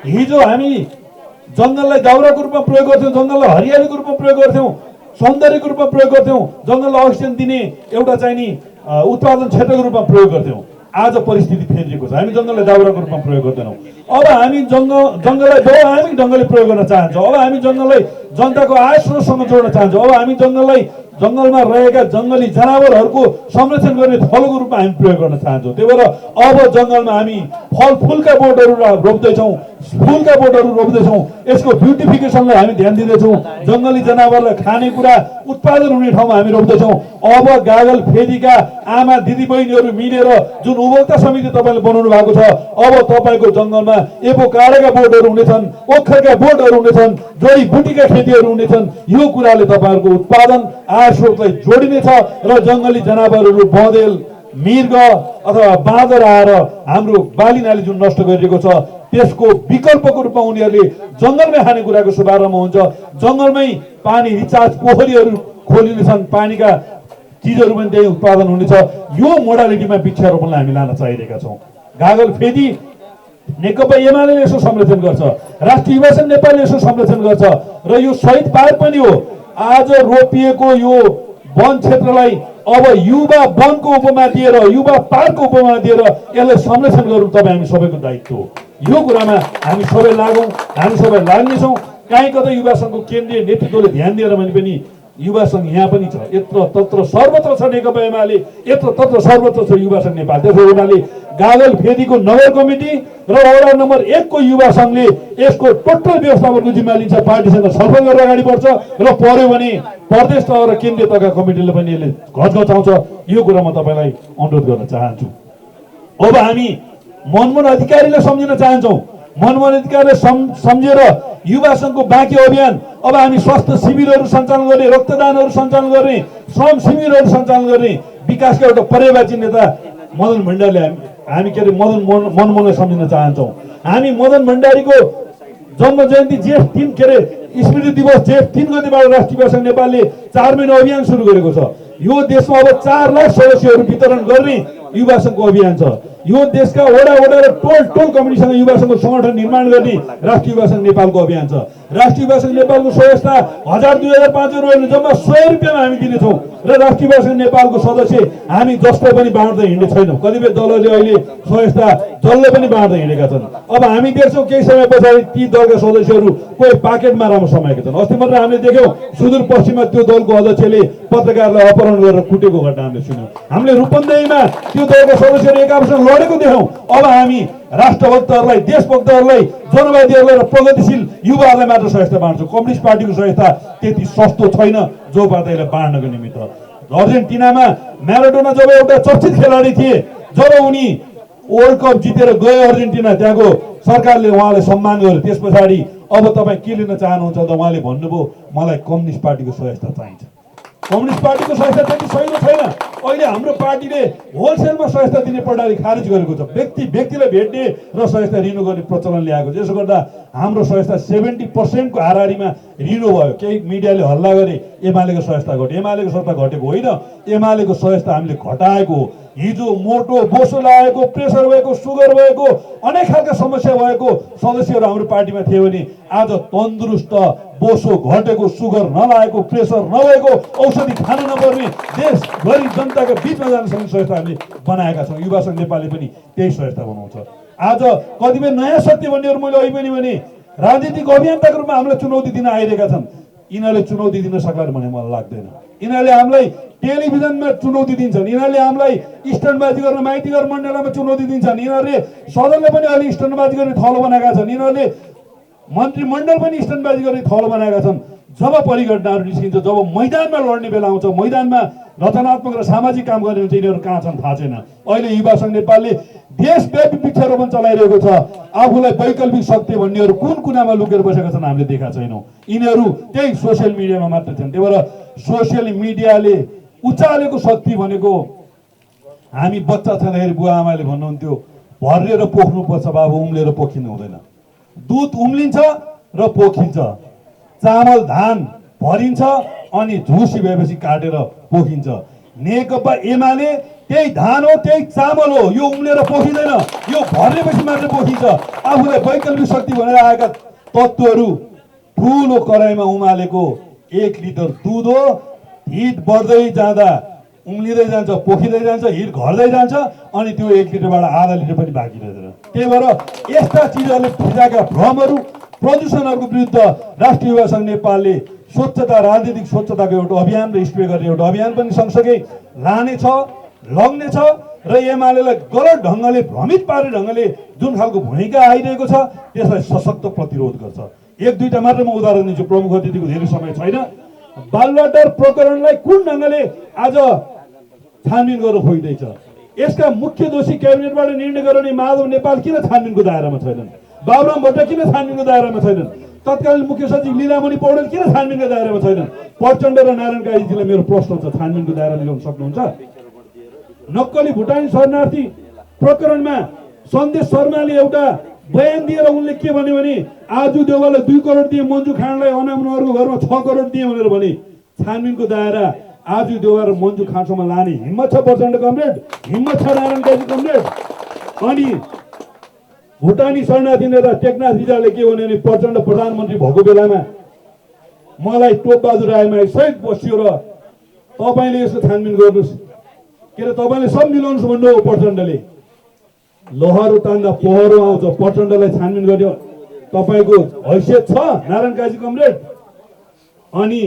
हिजो हामी जङ्गललाई दाउराको रूपमा प्रयोग गर्थ्यौँ, जङ्गललाई हरियालीको रूपमा प्रयोग गर्थ्यौँ, सौन्दर्यको रूपमा प्रयोग गर्थ्यौँ, जङ्गललाई अक्सिजन दिने एउटा चाहिने उत्पादन क्षेत्रको रूपमा प्रयोग गर्थ्यौँ। आज परिस्थिति फेरिएको छ। हामी जङ्गललाई दाउराको रूपमा प्रयोग गर्दैनौँ। अब हामी जङ्गललाई बहुआयामिक ढङ्गले प्रयोग गर्न चाहन्छौँ। अब हामी जङ्गललाई जनताको आय स्रोतसँग जोड्न चाहन्छौँ। अब हामी जङ्गललाई जङ्गलमा रहेका जङ्गली जनावरहरूको संरक्षण गर्ने थलोको रूपमा हामी प्रयोग गर्न चाहन्छौँ। त्यही भएर अब जङ्गलमा हामी फलफुलका बोटहरू रोप्दैछौँ, फुलका बोटहरू रोप्दैछौँ। यसको ब्युटिफिकेसनलाई हामी ध्यान दिँदैछौँ। जङ्गली जनावरलाई खानेकुरा उत्पादन हुने ठाउँमा हामी रोप्दैछौँ। अब गागल फेदीका आमा दिदीबहिनीहरू मिलेर जुन उपभोक्ता समिति तपाईँले बनाउनु भएको छ, अब तपाईँको जङ्गलमा एभोकाडोका बोटहरू हुनेछन्, ओखरका बोटहरू हुनेछन्, जडीबुटीका खेतीहरू हुनेछन्। यो कुराले तपाईँहरूको उत्पादन आय स्रोतलाई जोडिनेछ र जङ्गली जनावरहरू बँदेल, मृग अथवा बाँदर आएर हाम्रो बालीनाली जुन नष्ट गरिरहेको छ त्यसको विकल्पको रूपमा उनीहरूले जङ्गलमै खानेकुराको शुभारम्भ हुन्छ। जङ्गलमै पानी रिचार्ज पोखरीहरू खोलिनेछन्, पानीका चिजहरू पनि त्यही उत्पादन हुनेछ। यो मोडालिटीमा वृक्षारोपणलाई हामी लान चाहिरहेका छौँ। गागल फेदी नेकपा एमाले यसो संरक्षण गर्छ, राष्ट्रिय युवा सङ्घ नेपालले यसो संरक्षण गर्छ र यो शहीद पार्क पनि हो। आज रोपिएको यो वन क्षेत्रलाई अब युवा वनको उपमा दिएर, युवा पार्कको उपमा दिएर यसलाई संरक्षण गर्नु तपाईँ हामी सबैको दायित्व हो। यो कुरामा हामी सबै लागौँ, हामी सबै लाग्नेछौँ। काहीँ कतै युवा सङ्घको केन्द्रीय नेतृत्वले ध्यान दिएर भने पनि युवा सङ्घ यहाँ पनि छ, यत्र तत्र सर्वत्र छ नेकपा एमाले, यत्र तत्र सर्वत्र छ युवा सङ्घ नेपाल। त्यसो हुनाले गागल फेदीको नगर कमिटी र वडा नम्बर 1 को युवा सङ्घले यसको टोटल व्यवस्थापनको जिम्मा लिन्छ, पार्टीसँग छलफल गरेर अगाडि बढ्छ र पर्यो भने प्रदेश तह र केन्द्रीय तहका कमिटीले पनि यसले घचघचाउँछ। यो कुरा म तपाईँलाई अनुरोध गर्न चाहन्छु। अब हामी मनमोहन अधिकारीलाई सम्झिन चाहन्छौँ। मनमोहन अधिकारीले सम्झेर युवा सङ्घको बाँकी अभियान, अब हामी स्वास्थ्य शिविरहरू सञ्चालन गर्ने, रक्तदानहरू सञ्चालन गर्ने, श्रम शिविरहरू सञ्चालन गर्ने, विकासका एउटा पर्यवेक्षी नेता मदन भण्डारीले हामी के अरे मनमोहनलाई सम्झिन चाहन्छौँ। हामी मदन भण्डारीको जन्म जयन्ती जेठ 3 के अरे स्मृति दिवस जेठ 3 गतिबाट राष्ट्रिय युवा सङ्घ नेपालले 4 महिना अभियान सुरु गरेको छ। यो देशमा अब 4 लाख सदस्यहरू वितरण गर्ने युवा सङ्घको अभियान छ। यो देशका वडा र टोल कमिटीसँग युवा सङ्घको सङ्गठन निर्माण गर्ने राष्ट्रिय युवा सङ्घ नेपालको अभियान छ। राष्ट्रिय युवा सङ्घ नेपालको सदस्यता 1000, 2000, 5000 रुपियाँ जम्मा 100 रुपियाँमा हामी दिनेछौँ र राष्ट्रिय युवा सङ्घ नेपालको सदस्य हामी जसले पनि बाँड्दै हिँड्ने छैनौँ। कतिपय दलहरूले अहिले सदस्यता जसले पनि बाँड्दै हिँडेका छन्। अब हामी देख्छौँ केही समय पछाडि ती दलका सदस्यहरू कोही पाकेटमा राम्रो समाएका छन्। अस्ति मात्र हामीले देख्यौँ सुदूरपश्चिममा त्यो दलको अध्यक्षले पत्रकारलाई अपहरण गरेर कुटेको घटना हामीले सुन्यौँ। हामीले रूपन्देहीमा त्यो दलका सदस्यहरू एक आपससँग लडेको देख्यौँ। अब हामी राष्ट्रभक्तहरूलाई, देशभक्तहरूलाई, जनवादीहरूलाई र प्रगतिशील युवाहरूलाई मात्र सहायता बाँड्छौँ। कम्युनिस्ट पार्टीको सहायता त्यति सस्तो छैन जो पार्टीलाई बाँड्नको निमित्त। अर्जेन्टिनामा म्याराडोना जब एउटा चर्चित खेलाडी थिए, जब उनी वर्ल्ड कप जितेर गए अर्जेन्टिना, त्यहाँको सरकारले उहाँलाई सम्मान गर्यो। त्यस पछाडि अब तपाईँ के लिन चाहनुहुन्छ त उहाँले भन्नुभयो मलाई कम्युनिस्ट पार्टीको सहायता चाहिन्छ। कम्युनिस्ट पार्टीको सहायता त्यति सही छैन। अहिले हाम्रो पार्टीले होलसेलमा सहायता दिने प्रणाली खारेज गरेको छ। व्यक्तिलाई भेट्ने र सहायता रिन्यू गर्ने प्रचलन ल्याएको छ। यसो गर्दा हाम्रो सहायता 70% को हाराहारीमा रिन्यू भयो। केही मिडियाले हल्ला गरे एमालेको सहायता घट्यो। एमालेको सहायता घटेको होइन, एमालेको सहायता हामीले घटाएको हो। हिजो मोटो बोसो लागेको, प्रेसर भएको, सुगर भएको, अनेक खालका समस्या भएको सदस्यहरू हाम्रो पार्टीमा थियो भने आज तन्दुरुस्त, बोसो घटेको, सुगर नलागेको, प्रेसर नभएको, औषधि खान नपर्ने, देश गरिब जनताको बिचमा जान सक्ने संस्था हामीले बनाएका छौँ। युवा सङ्घ नेपालले पनि त्यही संस्था बनाउँछ। आज कतिपय नयाँ शक्ति भन्नेहरू मैले अहिले पनि भने राजनीतिक अभियन्ताको रूपमा हामीलाई चुनौती दिन आइरहेका छन्। यिनीहरूले चुनौती दिन सक्लान् भन्ने मलाई लाग्दैन। यिनीहरूले हामीलाई टेलिभिजनमा चुनौती दिन्छन्, यिनीहरूले हामीलाई स्टन्टबाजी गर्न माइतीघर मण्डलमा चुनौती दिन्छन्, यिनीहरूले सदनले पनि अहिले स्टन्टबाजी गर्ने थलो बनाएका छन्, यिनीहरूले मन्त्रीमण्डल पनि स्टन्टबाजी गर्ने थलो बनाएका छन्। जब परिघटनाहरू निस्किन्छ, जब मैदानमा लड्ने बेला आउँछ, मैदानमा रचनात्मक र सामाजिक काम गर्ने हुन्छ, यिनीहरू कहाँ छन् थाहा छैन। अहिले युवा सङ्घ नेपालले देशव्यापी वृक्षारोपण चलाइरहेको छ। आफूलाई वैकल्पिक शक्ति भन्नेहरू कुन कुनामा लुकेर बसेका छन् हामीले देखा छैनौँ। यिनीहरू त्यही सोसियल मिडियामा मात्र छन्। त्यही भएर सोसियल मिडियाले उचालेको शक्ति भनेको हामी बच्चा छँदाखेरि बुवा आमाले भन्नुहुन्थ्यो भरेर पोख्नुपर्छ बाबु, उम्लेर पोखिनु हुँदैन। दुध उम्लिन्छ र पोखिन्छ, चामल धान भरिन्छ अनि झुसी भएपछि काटेर पोखिन्छ। नेकपा एमाले त्यही धान हो, त्यही चामल हो, यो उम्लेर पोखिँदैन, यो भरेपछि मात्र पोखिन्छ। आफूलाई वैकल्पिक शक्ति भनेर आएका तत्त्वहरू ठुलो कराईमा उमालेको 1 लिटर दुध हो। हिट बढ्दै जाँदा उम्लिँदै जान्छ, पोखिँदै जान्छ, हिट घट्दै जान्छ अनि त्यो 1 लिटरबाट आधा लिटर पनि बाँकी रहँदैन। त्यही भएर यस्ता चिजहरूले फिजाएका भ्रमहरू, प्रदूषणहरूको विरुद्ध राष्ट्रिय युवा सङ्घ नेपालले स्वच्छता, राजनीतिक स्वच्छताको एउटा अभियान र स्प्रे गर्ने एउटा अभियान पनि सँगसँगै लानेछ, लग्नेछ र एमालेलाई गलत ढङ्गले, भ्रमित पार्ने ढङ्गले जुन खालको भूमिका आइरहेको छ त्यसलाई सशक्त प्रतिरोध गर्छ। 1-2टा मात्र म उदाहरण दिन्छु, प्रमुख अतिथिको धेरै समय छैन। बालुवाटार प्रकरणलाई कुन ढङ्गले आज छानबिन गरेर खोइँदैछ, यसका मुख्य दोषी क्याबिनेटबाट निर्णय गराउने माधव नेपाल किन छानबिनको दायरामा छैनन्? बाबुराम भट्ट किन छानबिनको दायरामा छैनन्? तत्कालीन मुख्य सचिव लीलामणि पौडेल किन छानबिनको दायरामा छैनन्? प्रचण्ड र नारायण काजीजीलाई मेरो प्रश्न छ, छानबिनको दायरामा ल्याउन सक्नुहुन्छ? नक्कली भुटानी शरणार्थी प्रकरणमा सन्देश शर्माले एउटा बयान दिएर उनले के भन्यो भने आजु देवाललाई 2 करोड दिए, मन्जु खानलाई अनामनहरूको घरमा 6 करोड दिए भनेर भने। छानबिनको दायरा आजु देवा र मन्जु खानसम्म लाने हिम्मत छ प्रचण्ड कमरेड, हिम्मत छ नारायण काजी कमरेड? अनि भुटानी शरणार्थी नेता टेकनाथ रिजालले के भन्यो भने प्रचण्ड प्रधानमन्त्री भएको बेलामा मलाई टोपबहादुर रायमाझी सहित बस्यो र तपाईँले यसको छानबिन गर्नुहोस्, के अरे तपाईँले सब मिलाउनुहोस् भन्नुभयो प्रचण्डले। लहरो तान्दा पहरो आउँछ, प्रचण्डलाई छानबिन गर्यो तपाईँको हैसियत छ नारायण काजी कमरेड? अनि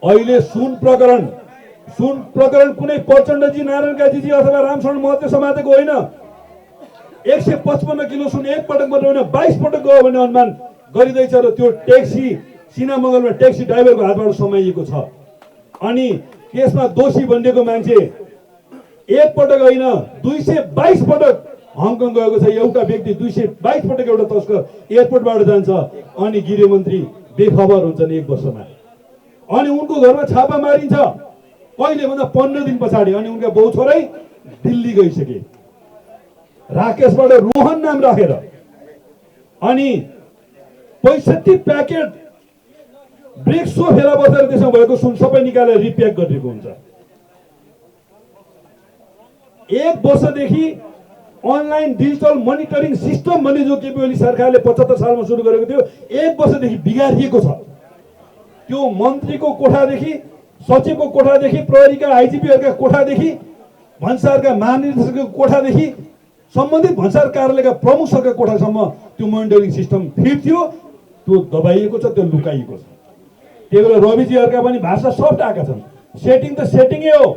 अहिले सुन प्रकरण कुनै प्रचण्डजी, नारायण काजीजी अथवा रामशरण महतले समातेको होइन। 155 किलो सुन एक पटक मात्र होइन 22 पटक गयो भन्ने अनुमान गरिँदैछ र त्यो ट्याक्सी सिना मगलमा ट्याक्सी ड्राइभरको हातबाट समाइएको छ। अनि त्यसमा दोषी बनिएको मान्छे एक पटक होइन 222 पटक हङकङ गएको छ। एउटा व्यक्ति 222 पटक एउटा तस्कर एयरपोर्टबाट जान्छ अनि गृहमन्त्री बेखबर हुन्छन् 1 वर्षमा। अनि उनको घरमा छापा मारिन्छ कहिले भन्दा 15 दिन पछाडि। अनि उनका बाउ छोरै दिल्ली गइसके, राकेशबाट रोहन नाम राखेर। अनि 65 प्याकेट ब्रेक्सो फेला बसेर त्यसमा भएको सुन सबै निकालेर रिप्याक गरिएको हुन्छ। 1 वर्षदेखि अनलाइन डिजिटल मोनिटरिङ सिस्टम भन्ने जो केपी ओली सरकारले 75 सालमा सुरु गरेको थियो 1 वर्षदेखि बिगारिएको छ। त्यो मन्त्रीको कोठादेखि, सचिवको कोठादेखि, प्रहरीका आइजिपीहरूका कोठादेखि, भन्सारका महानिर्देशकको कोठादेखि सम्बन्धित भन्सार कार्यालयका प्रमुखका कोठासम्म त्यो मोनिटरिङ सिस्टम फिट थियो। त्यो दबाइएको छ, त्यो लुकाइएको छ। त्यही बेला रविजीहरूका पनि भाषा सफ्ट आएका छन्। सेटिङ त सेटिङै हो,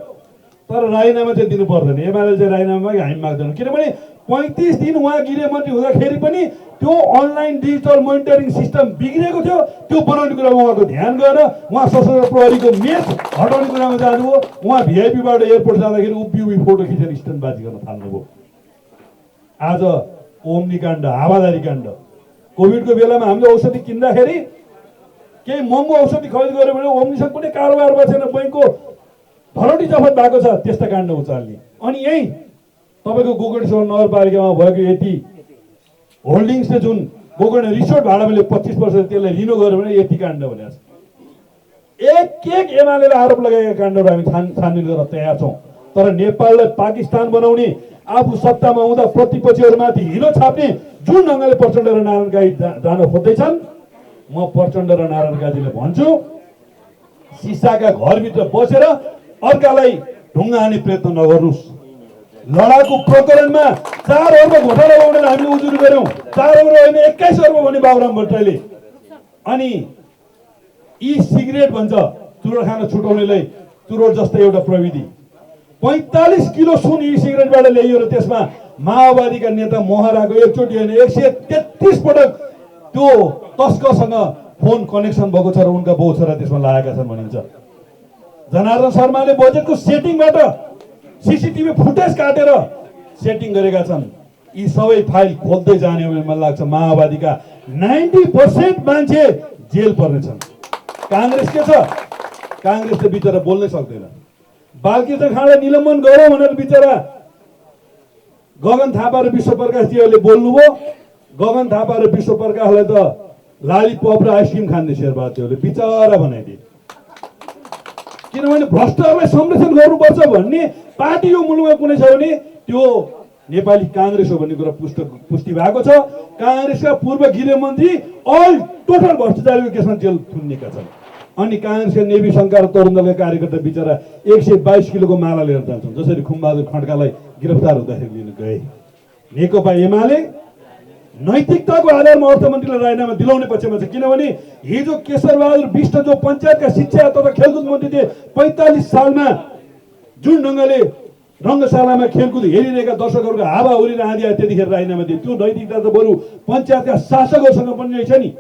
तर राजीनामा चाहिँ दिनु पर्दैन। एमाले चाहिँ राजीनामा हामी माग्दैनौँ, किनभने 35 दिन उहाँ गृहमन्त्री हुँदाखेरि पनि त्यो अनलाइन डिजिटल मोनिटरिङ सिस्टम बिग्रेको थियो। त्यो बनाउने कुरामा उहाँको ध्यान गएर उहाँ सशस्त्र प्रहरीको मेच हटाउने कुरामा जानुभयो। उहाँ भिआइपीबाट एयरपोर्ट जाँदाखेरि उभिउभी फोटो खिचेर स्ट्यान्डबाजी गर्न थाल्नुभयो। आज ओम्नी काण्ड, हावादारी काण्ड। कोभिडको बेलामा हामीले औषधि किन्दाखेरि केही महँगो औषधि खरिद गर्यो भने ओम्नीसँग कुनै कारोबार बसेन, बैंकको भरौटी जफत भएको छ, त्यस्ता काण्ड उचाल्ने। अनि यही तपाईँको गोकर्णेश्वर नगरपालिकामा भएको यति होल्डिङ्सले जुन गोकर्ण रिसोर्ट भाडामा 25% त्यसलाई रिनो गर्यो भने यति काण्ड भनेको छ। एक एमाले आरोप लगाएका काण्डहरू हामी छानबिन गर्न तयार छौँ। तर नेपाललाई पाकिस्तान बनाउने, आफू सत्तामा हुँदा प्रतिपक्षीहरूमाथि हिलो छाप्ने जुन ढङ्गले प्रचण्ड र नारायण काजी जान खोज्दैछन्, म प्रचण्ड र नारायण काजीले भन्छु सिसाका घरभित्र बसेर अर्कालाई ढुङ्गा हान्ने प्रयत्न नगर्नुहोस्। लडाकु प्रकरणमा 4 अर्ब घोटाला गरेर हामीले उजुरी गर्यौँ। 4 अर्ब होइन 21 अर्ब भने बाबुराम भट्टराईले। अनि ई सिगरेट भन्छ चुरोट खान छुटाउनेलाई, चुरोट जस्तै एउटा प्रविधि। 45 किलो सुन ई सिगरेटबाट ल्याइयो र त्यसमा माओवादीका नेता मोहराको एकचोटि होइन 133 पटक त्यो तस्करसँग फोन कनेक्सन भएको छ र उनका बाउ छोरा त्यसमा लागेका छन् भनिन्छ। जनार्दन शर्माले बजेटको सेटिङबाट सीसीटीभी फुटेज काटेर सेटिङ गरेका छन्। यी सबै फाइल खोल्दै जाने हो भने मलाई लाग्छ माओवादीका 90% मान्छे जेल पर्नेछन्। काङ्ग्रेस के छ? काङ्ग्रेस त बिचरा बोल्नै सक्दैन। बालकृष्ण खाँडा निलम्बन गरौँ भनेर बिचरा गगन थापा र विश्व प्रकाशजीहरूले बोल्नुभयो। गगन थापा र विश्व प्रकाशलाई त लालीपप र आइसक्रिम खाने शेरबहादुरहरूले बिचरा बनाइदिए। किनभने भ्रष्टहरूलाई संरक्षण गर्नुपर्छ भन्ने पार्टी यो मुलुकमा कुनै छ भने त्यो नेपाली काङ्ग्रेस हो भन्ने कुरा पुष्टि भएको छ। काङ्ग्रेसका पूर्व गृहमन्त्री अल टोटल भ्रष्टाचारको केसमा जेल थुनिएका छन्। अनि काङ्ग्रेसका नेवी सङ्घका र तरुण दलका कार्यकर्ता बिचरा 122 किलोको माला लिएर जान्छन्, जसरी खुमबहादुर खड्कालाई गिरफ्तार हुँदाखेरि लिन गए। नेकपा एमाले नैतिकताको आधारमा अर्थमन्त्रीलाई राजीनामा दिलाउने पक्षमा छ। किनभने हिजो केशरबहादुर विष्ट जो पञ्चायतका शिक्षा तथा खेलकुद मन्त्री थिए, 45 सालमा जुन ढङ्गले रङ्गशालामा खेलकुद हेरिरहेका दर्शकहरूको हावा उरिरहँदै आयो त्यतिखेर राजीनामा दिए। त्यो नैतिकता त बरु पञ्चायतका शासकहरूसँग पनि रहेछ नि।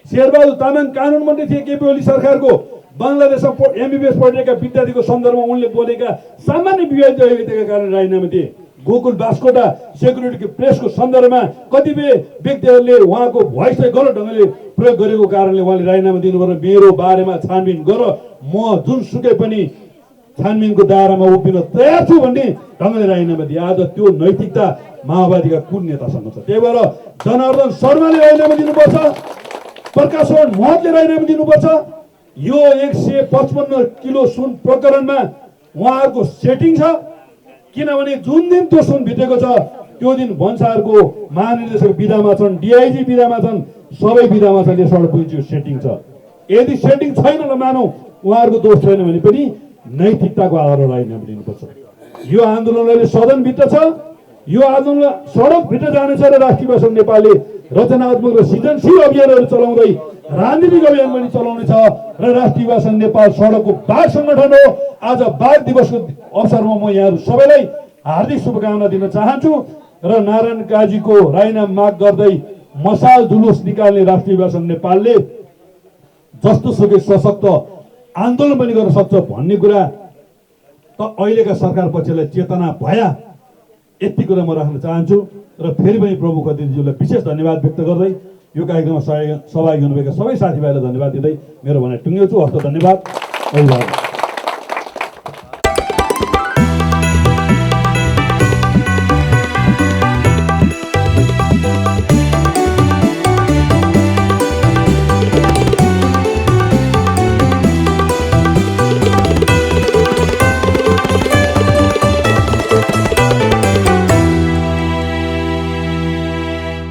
शेरबहादुर तामाङ कानुन मन्त्री थिए केपी ओली सरकारको। बङ्गलादेशमा एमबिबिएस पढेका विद्यार्थीको सन्दर्भमा उनले बोलेका सामान्य विवादका कारण राजीनामा दिए। गोकुल बास्कोटा सेक्युरिटी प्रेसको सन्दर्भमा कतिपय व्यक्तिहरूले उहाँको भोइसलाई गलत ढङ्गले प्रयोग गरेको कारणले उहाँले राजीनामा दिनुभयो। मेरो बारेमा छानबिन गर, म जुनसुकै पनि छानबिनको दायरामा उभिन तयार छु भन्ने ढङ्गले राजीनामा दिए। आज त्यो नैतिकता माओवादीका कुन नेतासँग छ? त्यही भएर जनार्दन शर्माले राजीनामा दिनुपर्छ, प्रकाश महतले राजीनामा दिनुपर्छ। यो 155 किलो सुन प्रकरणमा उहाँहरूको सेटिङ छ। किनभने जुन दिन त्यो सुन भित्रेको छ त्यो दिन भन्सारको महानिर्देशक बिदामा छन्, डिआइजी बिदामा छन्, सबै बिदामा छन्। यसबाट बुझ्यो सेटिङ छ। यदि सेटिङ छैन र मानौ उहाँहरूको दोष छैन भने पनि नैतिकताको आधारमा राजीनामा दिनुपर्छ। यो आन्दोलनले सदनभित्र छ, यो आन्दोलन सडकभित्र जानेछ र राष्ट्रिय भाषा नेपालले रचनात्मक र सृजनशील अभियानहरू चलाउँदै राजनीतिक अभियान पनि चलाउनेछ र राष्ट्रिय युवा सङ्घ नेपाल सडकको बाघ सङ्गठन हो। आज बाघ दिवसको अवसरमा म यहाँहरू सबैलाई हार्दिक शुभकामना दिन चाहन्छु र नारायण काजीको रायनाम माग गर्दै मसाल जुलुस निकाल्ने राष्ट्रिय युवा सङ्घ नेपालले जस्तो सुकै सशक्त आन्दोलन पनि गर्न सक्छ भन्ने कुरा त अहिलेका सरकार पक्षलाई चेतना भया। यति कुरा म राख्न चाहन्छु र फेरि पनि प्रमुख अतिथिज्यूलाई विशेष धन्यवाद व्यक्त गर्दै यो कार्यक्रममा सहभागी हुनुभएका सबै साथीभाइलाई धन्यवाद दिँदै मेरो भनाइ टुङ्ग्याउँछु। हस्त धन्यवाद।